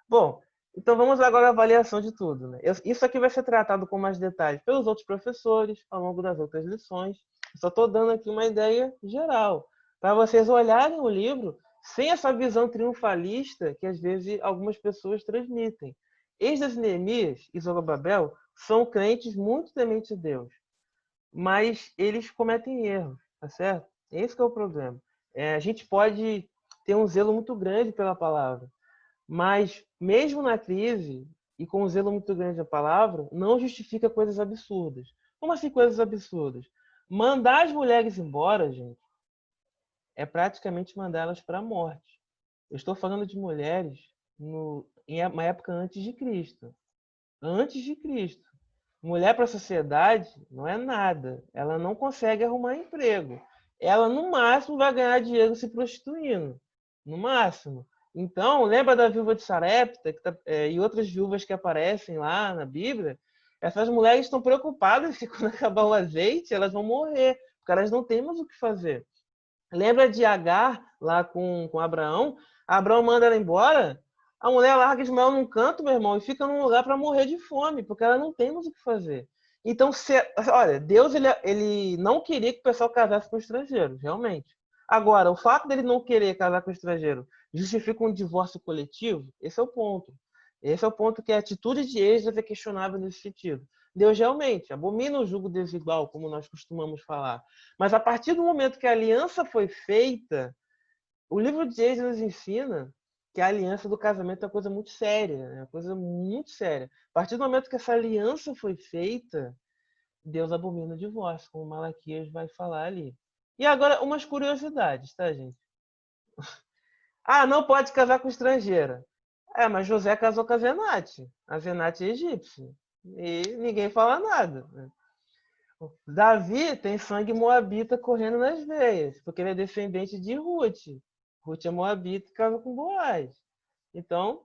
Bom, então vamos agora à avaliação de tudo. Né? Isso aqui vai ser tratado com mais detalhes pelos outros professores ao longo das outras lições. Eu só estou dando aqui uma ideia geral, para vocês olharem o livro sem essa visão triunfalista que às vezes algumas pessoas transmitem. Esdras, Neemias e Zorobabel são crentes muito tementes de Deus, mas eles cometem erros, tá certo? Esse que é o problema. A gente pode ter um zelo muito grande pela palavra, mas mesmo na crise e com um zelo muito grande da palavra, não justifica coisas absurdas. Como assim coisas absurdas? Mandar as mulheres embora, gente, é praticamente mandá-las para a morte. Eu estou falando de mulheres em uma época antes de Cristo. Antes de Cristo. Mulher para a sociedade não é nada. Ela não consegue arrumar emprego. Ela, no máximo, vai ganhar dinheiro se prostituindo. No máximo. Então, lembra da viúva de Sarepta e outras viúvas que aparecem lá na Bíblia? Essas mulheres estão preocupadas que quando acabar o azeite, elas vão morrer, porque elas não têm mais o que fazer. Lembra de Agar lá com Abraão? Abraão manda ela embora. A mulher larga Ismael num canto, meu irmão, e fica num lugar para morrer de fome, porque ela não tem mais o que fazer. Então, olha, Deus ele não queria que o pessoal casasse com estrangeiros, realmente. Agora, o fato dele não querer casar com estrangeiro justifica um divórcio coletivo? Esse é o ponto. Esse é o ponto que a atitude de Esdras é questionável nesse sentido. Deus realmente abomina o jugo desigual, como nós costumamos falar. Mas a partir do momento que a aliança foi feita, o livro de Esdras nos ensina que a aliança do casamento é uma coisa muito séria, é uma coisa muito séria. A partir do momento que essa aliança foi feita, Deus abomina o divórcio, como Malaquias vai falar ali. E agora, umas curiosidades, tá, gente? Ah, não pode casar com estrangeira. Mas José casou com a Zenate. A Zenate é egípcia. E ninguém fala nada. Davi tem sangue moabita correndo nas veias, porque ele é descendente de Ruth. Ruth é moabita e casa com Boaz. Então,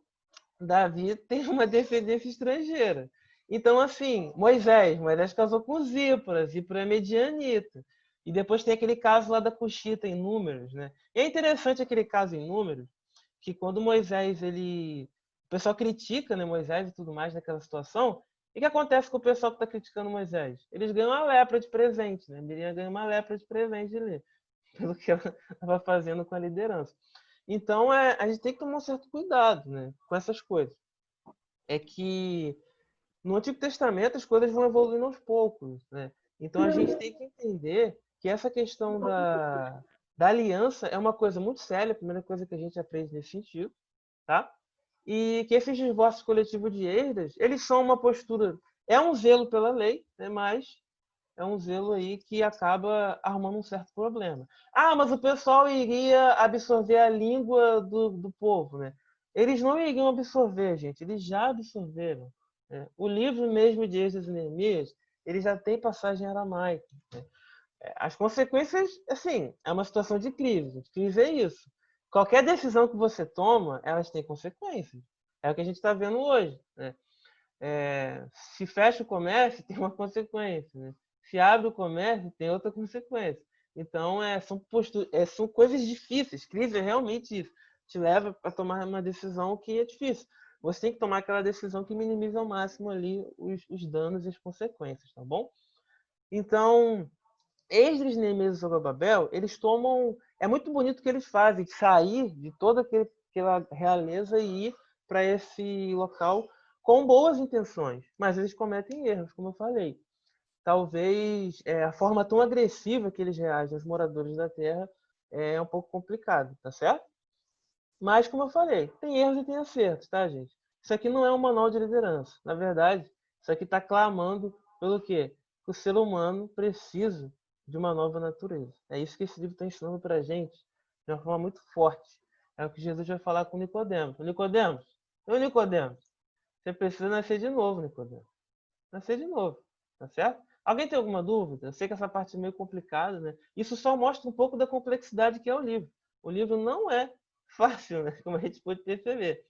Davi tem uma descendência estrangeira. Então, assim, Moisés casou com Zípora, Zípora é medianita. E depois tem aquele caso lá da Cuxita em Números, né? E é interessante aquele caso em Números, que quando Moisés, o pessoal critica, né, Moisés e tudo mais naquela situação, e o que acontece com o pessoal que está criticando Moisés? Eles ganham uma lepra de presente, né? Miriam ganha uma lepra de presente ali, pelo que ela estava fazendo com a liderança. Então, a gente tem que tomar um certo cuidado, né, com essas coisas. É que no Antigo Testamento as coisas vão evoluindo aos poucos, né? Então a gente tem que entender que essa questão da aliança é uma coisa muito séria, a primeira coisa que a gente aprende nesse sentido, tá? E que esses divórcios coletivos de Esdras, eles são uma postura, é um zelo pela lei, né? Mas é um zelo aí que acaba arrumando um certo problema. Ah, mas o pessoal iria absorver a língua do povo, né? Eles não iriam absorver, gente, eles já absorveram. Né? O livro mesmo de Esdras e Neemias, ele já tem passagem aramaica. Né? As consequências, assim, é uma situação de crise. Gente. Crise é isso. Qualquer decisão que você toma, elas têm consequências. É o que a gente está vendo hoje. Né? Se fecha o comércio, tem uma consequência. Né? Se abre o comércio, tem outra consequência. Então, são coisas difíceis. Crise é realmente isso. Te leva a tomar uma decisão que é difícil. Você tem que tomar aquela decisão que minimiza ao máximo ali os danos e as consequências, tá bom? Então, Esdras, Neemias e Zorobabel, eles tomam... É muito bonito o que eles fazem, de sair de toda aquela realeza e ir para esse local com boas intenções. Mas eles cometem erros, como eu falei. Talvez a forma tão agressiva que eles reagem aos moradores da Terra é um pouco complicado, tá certo? Mas, como eu falei, tem erros e tem acertos, tá, gente? Isso aqui não é um manual de liderança. Na verdade, isso aqui está clamando pelo quê? Que o ser humano precisa de uma nova natureza. É isso que esse livro está ensinando para a gente de uma forma muito forte. É o que Jesus vai falar com Nicodemos. Nicodemos, ô Nicodemos, você precisa nascer de novo, Nicodemos. Nascer de novo, tá certo? Alguém tem alguma dúvida? Eu sei que essa parte é meio complicada, né? Isso só mostra um pouco da complexidade que é o livro. O livro não é fácil, né? Como a gente pode perceber.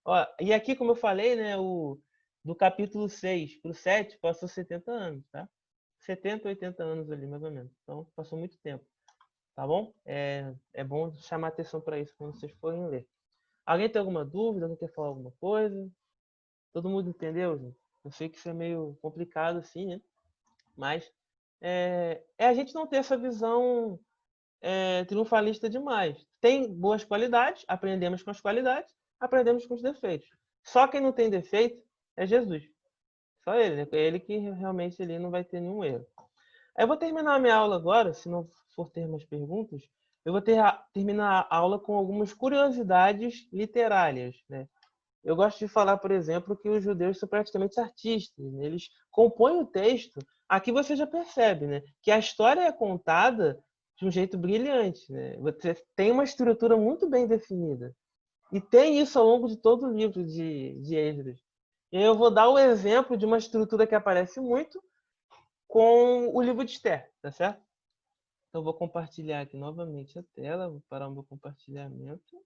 Ó, e aqui, como eu falei, né, do capítulo 6 para o 7 passou 70 anos, tá? 70, 80 anos ali, mais ou menos. Então, passou muito tempo, tá bom? É bom chamar atenção para isso quando vocês forem ler. Alguém tem alguma dúvida? Alguém quer falar alguma coisa? Todo mundo entendeu, gente? Eu sei que isso é meio complicado assim, né? Mas é a gente não ter essa visão triunfalista demais. Tem boas qualidades, aprendemos com as qualidades, aprendemos com os defeitos. Só quem não tem defeito é Jesus. Só ele, né? É ele que realmente ele não vai ter nenhum erro. Eu vou terminar a minha aula agora, se não for ter mais perguntas, eu vou terminar a aula com algumas curiosidades literárias, né? Eu gosto de falar, por exemplo, que os judeus são praticamente artistas, né? Eles compõem o texto. Aqui você já percebe, né? Que a história é contada de um jeito brilhante, né? Você tem uma estrutura muito bem definida. E tem isso ao longo de todo o livro de Esdras. E aí eu vou dar o exemplo de uma estrutura que aparece muito com o livro de Esther, tá certo? Então eu vou compartilhar aqui novamente a tela, vou parar o meu compartilhamento.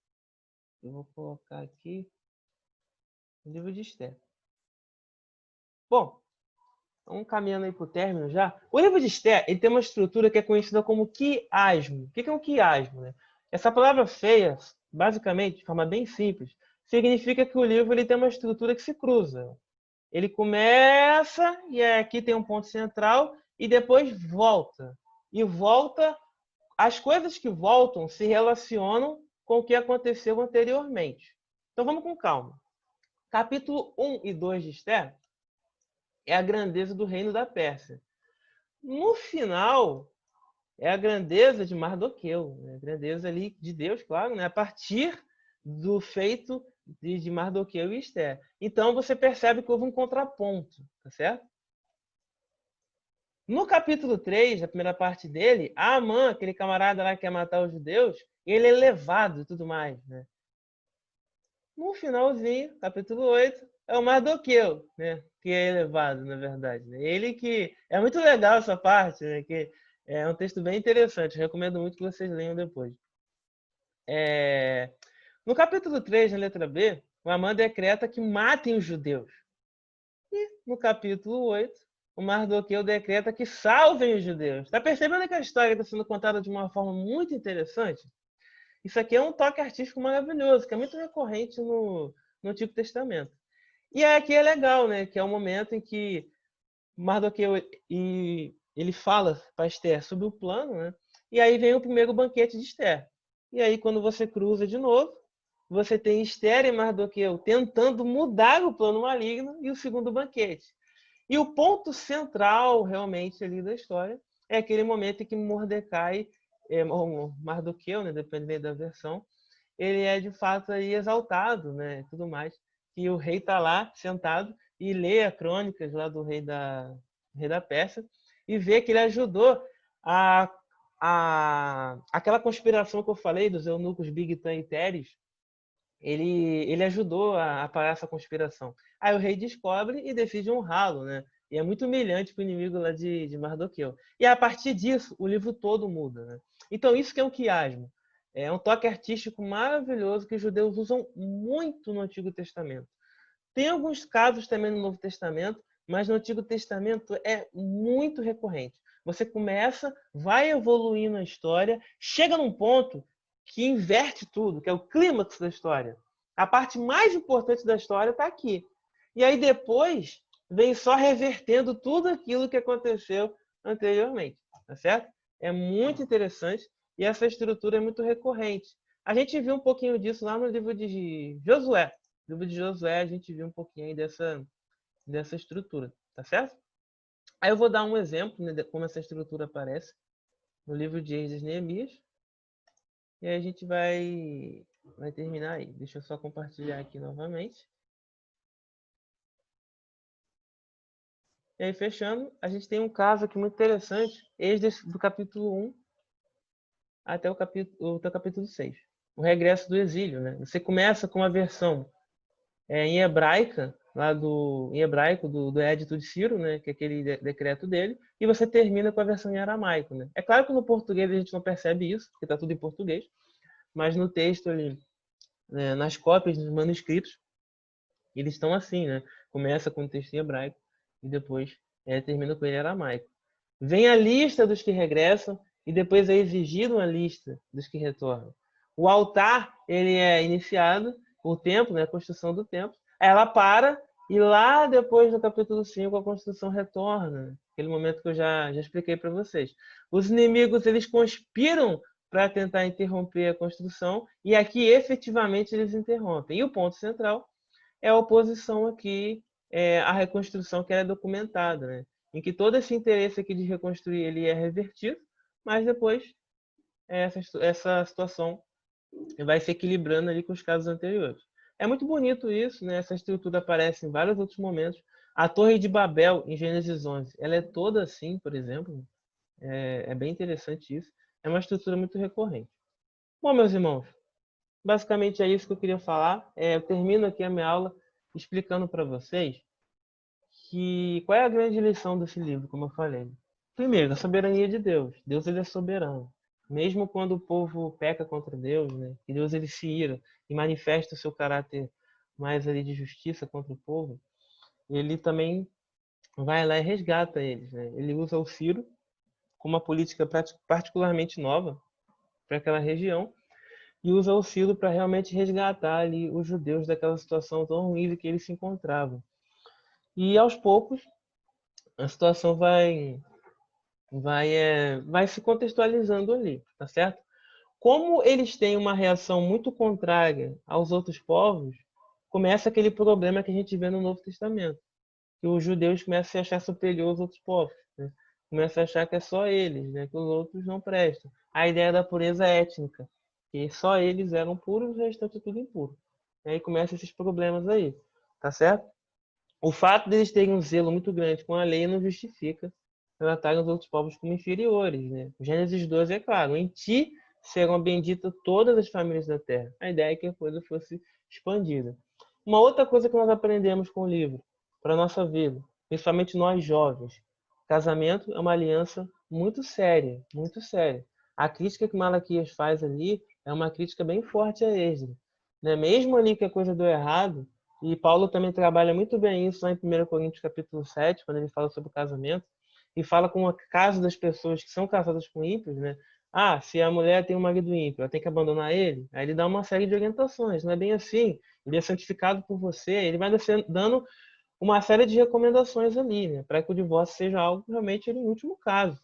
Eu vou colocar aqui o livro de Esther. Bom, vamos caminhando aí para o término já. O livro de Esther ele tem uma estrutura que é conhecida como quiasmo. O que é um quiasmo? Né? Essa palavra feia, basicamente, de forma bem simples, significa que o livro ele tem uma estrutura que se cruza. Ele começa e aqui tem um ponto central e depois volta. E volta, as coisas que voltam se relacionam com o que aconteceu anteriormente. Então vamos com calma. Capítulo 1 e 2 de Esther é a grandeza do reino da Pérsia. No final, é a grandeza de Mardoqueu, né? A grandeza ali de Deus, claro, né? A partir do feito de Mardoqueu e Esther. Então você percebe que houve um contraponto, tá certo? No capítulo 3, a primeira parte dele, Amã, aquele camarada lá que quer matar os judeus, ele é levado e tudo mais, né? No finalzinho, capítulo 8, é o Mardoqueu, né? Que é elevado, na verdade. Né? Ele que... É muito legal essa parte, né? Que é um texto bem interessante. Recomendo muito que vocês leiam depois. No capítulo 3, na letra B, o Amã decreta que matem os judeus. E no capítulo 8, o Mardoqueu decreta que salvem os judeus. Está percebendo que a história está sendo contada de uma forma muito interessante? Isso aqui é um toque artístico maravilhoso, que é muito recorrente no Antigo Testamento. E aqui é legal, né? Que é o momento em que Mardoqueu ele fala para Esther sobre o plano, né? E aí vem o primeiro banquete de Esther. E aí, quando você cruza de novo, você tem Esther e Mardoqueu tentando mudar o plano maligno e o segundo banquete. E o ponto central, realmente, ali da história é aquele momento em que Mordecai, ou Mardoqueu, né, dependendo da versão, ele é de fato aí exaltado, né, tudo mais. E o rei está lá sentado e lê as crônicas lá do rei da Pérsia e vê que ele ajudou aquela conspiração que eu falei dos eunucos Bigtan e Teres, ele ajudou a parar essa conspiração. Aí o rei descobre e decide honrá-lo, né? E é muito humilhante para o inimigo lá de Mardoqueu. E a partir disso, o livro todo muda, né? Então isso que é um quiasmo. É um toque artístico maravilhoso que os judeus usam muito no Antigo Testamento. Tem alguns casos também no Novo Testamento, mas no Antigo Testamento é muito recorrente. Você começa, vai evoluindo a história, chega num ponto que inverte tudo, que é o clímax da história. A parte mais importante da história está aqui. E aí depois vem só revertendo tudo aquilo que aconteceu anteriormente, tá certo? É muito interessante e essa estrutura é muito recorrente. A gente viu um pouquinho disso lá no livro de Josué. No livro de Josué a gente viu um pouquinho aí dessa estrutura, tá certo? Aí eu vou dar um exemplo, né, de como essa estrutura aparece no livro de Esdras e Neemias. E aí a gente vai terminar aí. Deixa eu só compartilhar aqui novamente. E aí, fechando, a gente tem um caso aqui muito interessante, Esdras do capítulo 1 até o capítulo 6. o regresso do exílio, né? Você começa com uma versão em hebraica, em hebraico do Edito de Ciro, né? Que é aquele decreto dele, e você termina com a versão em aramaico, né? É claro que no português a gente não percebe isso, porque está tudo em português, mas no texto ali, né, nas cópias dos manuscritos, eles estão assim, né? Começa com o texto em hebraico e depois termina com ele em aramaico. Vem a lista dos que regressam e depois é exigido uma lista dos que retornam. O altar, ele é iniciado, o templo, né, a construção do templo. Ela para e lá depois do capítulo 5 a construção retorna. Aquele momento que eu já expliquei para vocês. Os inimigos, eles conspiram para tentar interromper a construção e aqui efetivamente eles interrompem. E o ponto central é a oposição aqui à reconstrução que é documentada, né? Em que todo esse interesse aqui de reconstruir ele é revertido, mas depois essa situação vai se equilibrando ali com os casos anteriores. É muito bonito isso, né? Essa estrutura aparece em vários outros momentos. A Torre de Babel, em Gênesis 11, ela é toda assim, por exemplo. É bem interessante isso. É uma estrutura muito recorrente. Bom, meus irmãos, basicamente é isso que eu queria falar. Eu termino aqui a minha aula explicando para vocês que qual é a grande lição desse livro, como eu falei. Primeiro, a soberania de Deus. Deus ele é soberano. Mesmo quando o povo peca contra Deus, né? E Deus ele se ira e manifesta o seu caráter mais ali de justiça contra o povo, ele também vai lá e resgata eles, né? Ele usa o Ciro como uma política particularmente nova para aquela região e usa o Ciro para realmente resgatar ali os judeus daquela situação tão ruim que eles se encontravam. E aos poucos a situação vai se contextualizando ali, tá certo? Como eles têm uma reação muito contrária aos outros povos, começa aquele problema que a gente vê no Novo Testamento, que os judeus começam a se achar superior aos outros povos, né? Começam a achar que é só eles, né? Que os outros não prestam. A ideia da pureza étnica, que só eles eram puros, o restante é tudo impuro. E aí começam esses problemas aí, tá certo? O fato deles terem um zelo muito grande com a lei não justifica tratarem os outros povos como inferiores, né? Gênesis 12 é claro, em ti serão benditas todas as famílias da terra. A ideia é que a coisa fosse expandida. Uma outra coisa que nós aprendemos com o livro, para a nossa vida, principalmente nós jovens, casamento é uma aliança muito séria, muito séria. A crítica que Malaquias faz ali é uma crítica bem forte a Esdras, né? Mesmo ali que a coisa deu errado, e Paulo também trabalha muito bem isso lá em 1 Coríntios capítulo 7, quando ele fala sobre o casamento, e fala com o caso das pessoas que são casadas com ímpios, né? Ah, se a mulher tem um marido ímpio, ela tem que abandonar ele? Aí ele dá uma série de orientações, não é bem assim. Ele é santificado por você, ele vai dando uma série de recomendações ali, né? Para que o divórcio seja algo realmente em último caso,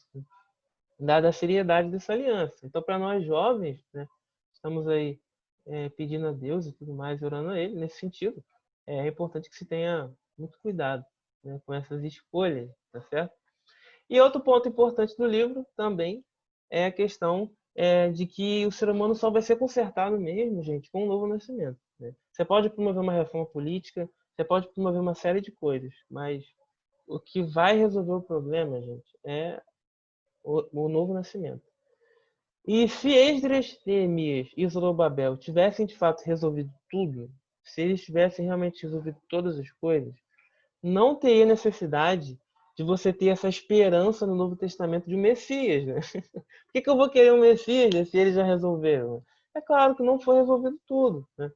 dada a seriedade dessa aliança. Então, para nós jovens, né, estamos aí pedindo a Deus e tudo mais, orando a Ele nesse sentido. É importante que se tenha muito cuidado, né, com essas escolhas, tá certo? E outro ponto importante do livro também é a questão de que o ser humano só vai ser consertado mesmo, gente, com um novo nascimento, né? Você pode promover uma reforma política, você pode promover uma série de coisas, mas o que vai resolver o problema, gente, é o novo nascimento. E se Esdras, Neemias e Zorobabel tivessem de fato resolvido tudo, se eles tivessem realmente resolvido todas as coisas, não teria necessidade de você ter essa esperança no Novo Testamento de um Messias, né? Por que eu vou querer um Messias, né, se eles já resolveram? É claro que não foi resolvido tudo, né?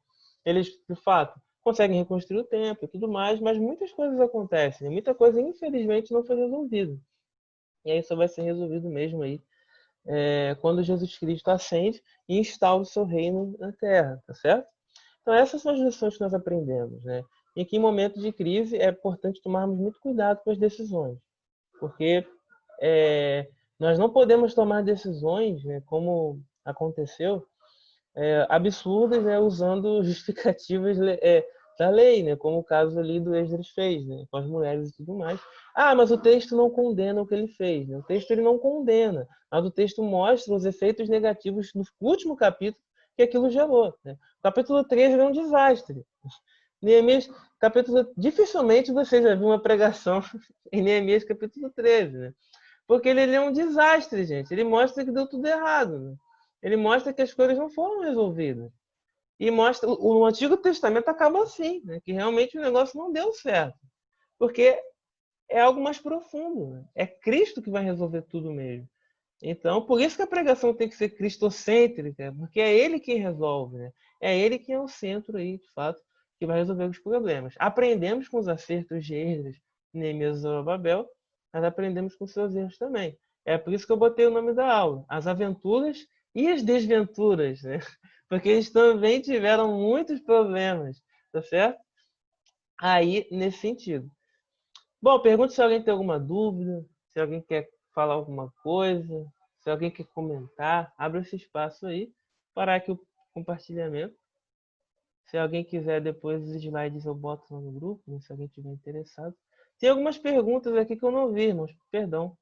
Eles, de fato, conseguem reconstruir o templo e tudo mais, mas muitas coisas acontecem, né? Muita coisa, infelizmente, não foi resolvida. E aí só vai ser resolvido mesmo aí quando Jesus Cristo ascende e instaura o seu reino na Terra, tá certo? Então essas são as lições que nós aprendemos, né? E que em momentos de crise é importante tomarmos muito cuidado com as decisões, porque nós não podemos tomar decisões, né, como aconteceu, absurdas, né, usando justificativas da lei, né, como o caso ali do Esdras fez, né, com as mulheres e tudo mais. Ah, mas o texto não condena o que ele fez, né? O texto ele não condena, mas o texto mostra os efeitos negativos do último capítulo que aquilo gerou, né? O capítulo 13 é um desastre. Neemias, capítulo, dificilmente você já viu uma pregação em Neemias capítulo 13, né? Porque ele é um desastre, gente. Ele mostra que deu tudo errado, né? Ele mostra que as coisas não foram resolvidas. E mostra, o Antigo Testamento acaba assim, né? Que realmente o negócio não deu certo. Porque é algo mais profundo, né? É Cristo que vai resolver tudo mesmo. Então, por isso que a pregação tem que ser cristocêntrica, porque é Ele quem resolve, né? É Ele quem é o centro aí, de fato, que vai resolver os problemas. Aprendemos com os acertos de Esdras, Neemias e Zorobabel, mas aprendemos com seus erros também. É por isso que eu botei o nome da aula, As Aventuras e as Desventuras, né? Porque eles também tiveram muitos problemas, tá certo? Aí, nesse sentido. Bom, pergunto se alguém tem alguma dúvida, se alguém quer falar alguma coisa, se alguém quer comentar, abre esse espaço aí, parar aqui o compartilhamento. Se alguém quiser depois os slides eu boto lá no grupo, né, se alguém tiver interessado. Tem algumas perguntas aqui que eu não vi, irmãos, perdão.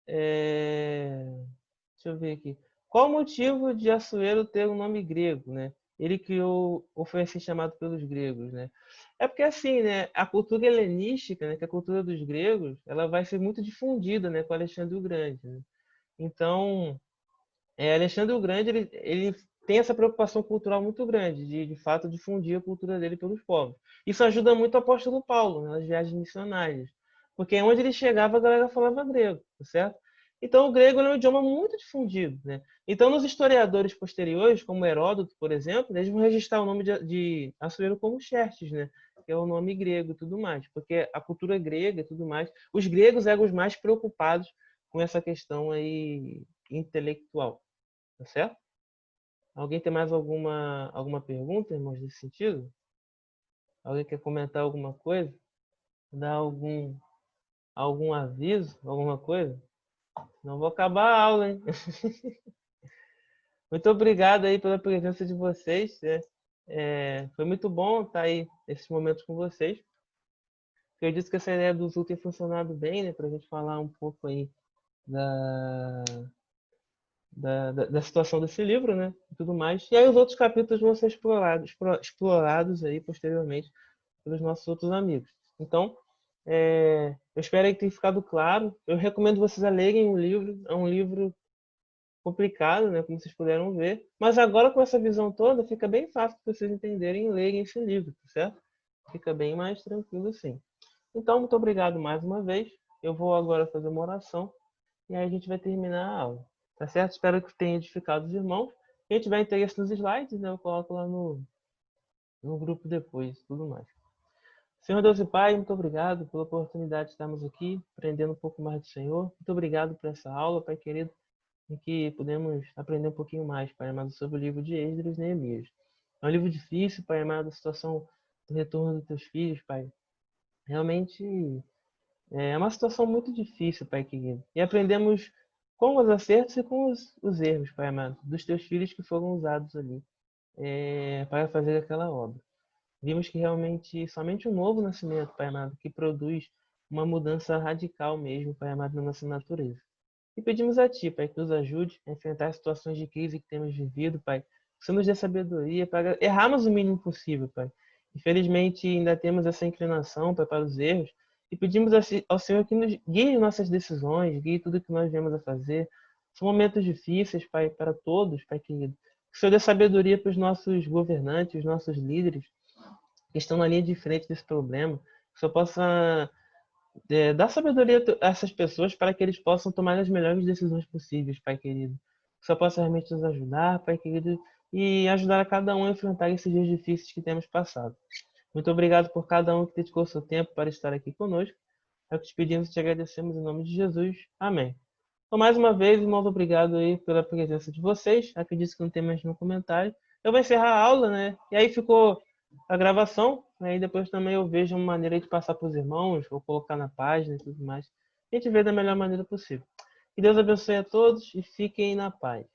Deixa eu ver aqui. Qual o motivo de Assuero ter um nome grego, né? Ele criou, ou foi assim chamado pelos gregos, né? É porque assim, né? A cultura helenística, né? Que é a cultura dos gregos, ela vai ser muito difundida, né? Com Alexandre o Grande, né? Então, Alexandre o Grande, ele tem essa preocupação cultural muito grande, de fato difundir a cultura dele pelos povos. Isso ajuda muito o apóstolo Paulo, né, nas viagens missionárias, porque onde ele chegava a galera falava grego, tá certo? Então o grego é um idioma muito difundido, né? Então nos historiadores posteriores, como Heródoto, por exemplo, eles vão registrar o nome de Assuero como Xerxes, né? Que é o nome grego e tudo mais, porque a cultura grega e tudo mais, os gregos eram os mais preocupados com essa questão aí intelectual. Tá certo? Alguém tem mais alguma pergunta, irmãos, nesse sentido? Alguém quer comentar alguma coisa? Dar algum aviso? Alguma coisa? Não vou acabar a aula, hein? Muito obrigado aí pela presença de vocês, né? Foi muito bom estar aí nesses momentos com vocês. Acredito que essa ideia do Zoom tem funcionado bem, né? Para a gente falar um pouco aí da, da situação desse livro, né? E tudo mais. E aí os outros capítulos vão ser explorados aí posteriormente pelos nossos outros amigos. Então, eu espero que tenha ficado claro. Eu recomendo vocês a lerem o livro. É um livro complicado, né? Como vocês puderam ver. Mas agora com essa visão toda, fica bem fácil para vocês entenderem e lerem esse livro, tá certo? Fica bem mais tranquilo assim. Então, muito obrigado mais uma vez. Eu vou agora fazer uma oração e aí a gente vai terminar a aula. Tá certo? Espero que tenha edificado os irmãos. Quem tiver interesse nos slides, né, eu coloco lá no grupo depois, tudo mais. Senhor Deus e Pai, muito obrigado pela oportunidade de estarmos aqui, aprendendo um pouco mais do Senhor. Muito obrigado por essa aula, Pai querido, em que podemos aprender um pouquinho mais, Pai amado, sobre o livro de Esdras e Neemias. É um livro difícil, Pai amado, a situação do retorno dos teus filhos, Pai. Realmente é uma situação muito difícil, Pai querido. E aprendemos com os acertos e com os erros, Pai amado, dos teus filhos que foram usados ali para fazer aquela obra. Vimos que realmente somente o novo nascimento, Pai amado, que produz uma mudança radical mesmo, Pai amado, na nossa natureza. E pedimos a Ti, Pai, que nos ajude a enfrentar as situações de crise que temos vivido, Pai. Que o Senhor nos dê sabedoria para errarmos o mínimo possível, Pai. Infelizmente, ainda temos essa inclinação, Pai, para os erros. E pedimos ao Senhor que nos guie nossas decisões, guie tudo que nós viemos a fazer. São momentos difíceis, Pai, para todos, Pai querido. Que o Senhor dê sabedoria para os nossos governantes, os nossos líderes, que estão na linha de frente desse problema. Que o Senhor possa dar sabedoria a essas pessoas para que eles possam tomar as melhores decisões possíveis, Pai querido. Que só possa realmente nos ajudar, Pai querido, e ajudar a cada um a enfrentar esses dias difíceis que temos passado. Muito obrigado por cada um que dedicou seu tempo para estar aqui conosco. É o que te pedimos e te agradecemos em nome de Jesus. Amém. Então, mais uma vez, irmãos, obrigado aí pela presença de vocês. Acredito que não tem mais nenhum comentário. Eu vou encerrar a aula, né? E aí ficou a gravação, né? E depois também eu vejo uma maneira de passar para os irmãos, ou colocar na página e tudo mais. A gente vê da melhor maneira possível. Que Deus abençoe a todos e fiquem na paz.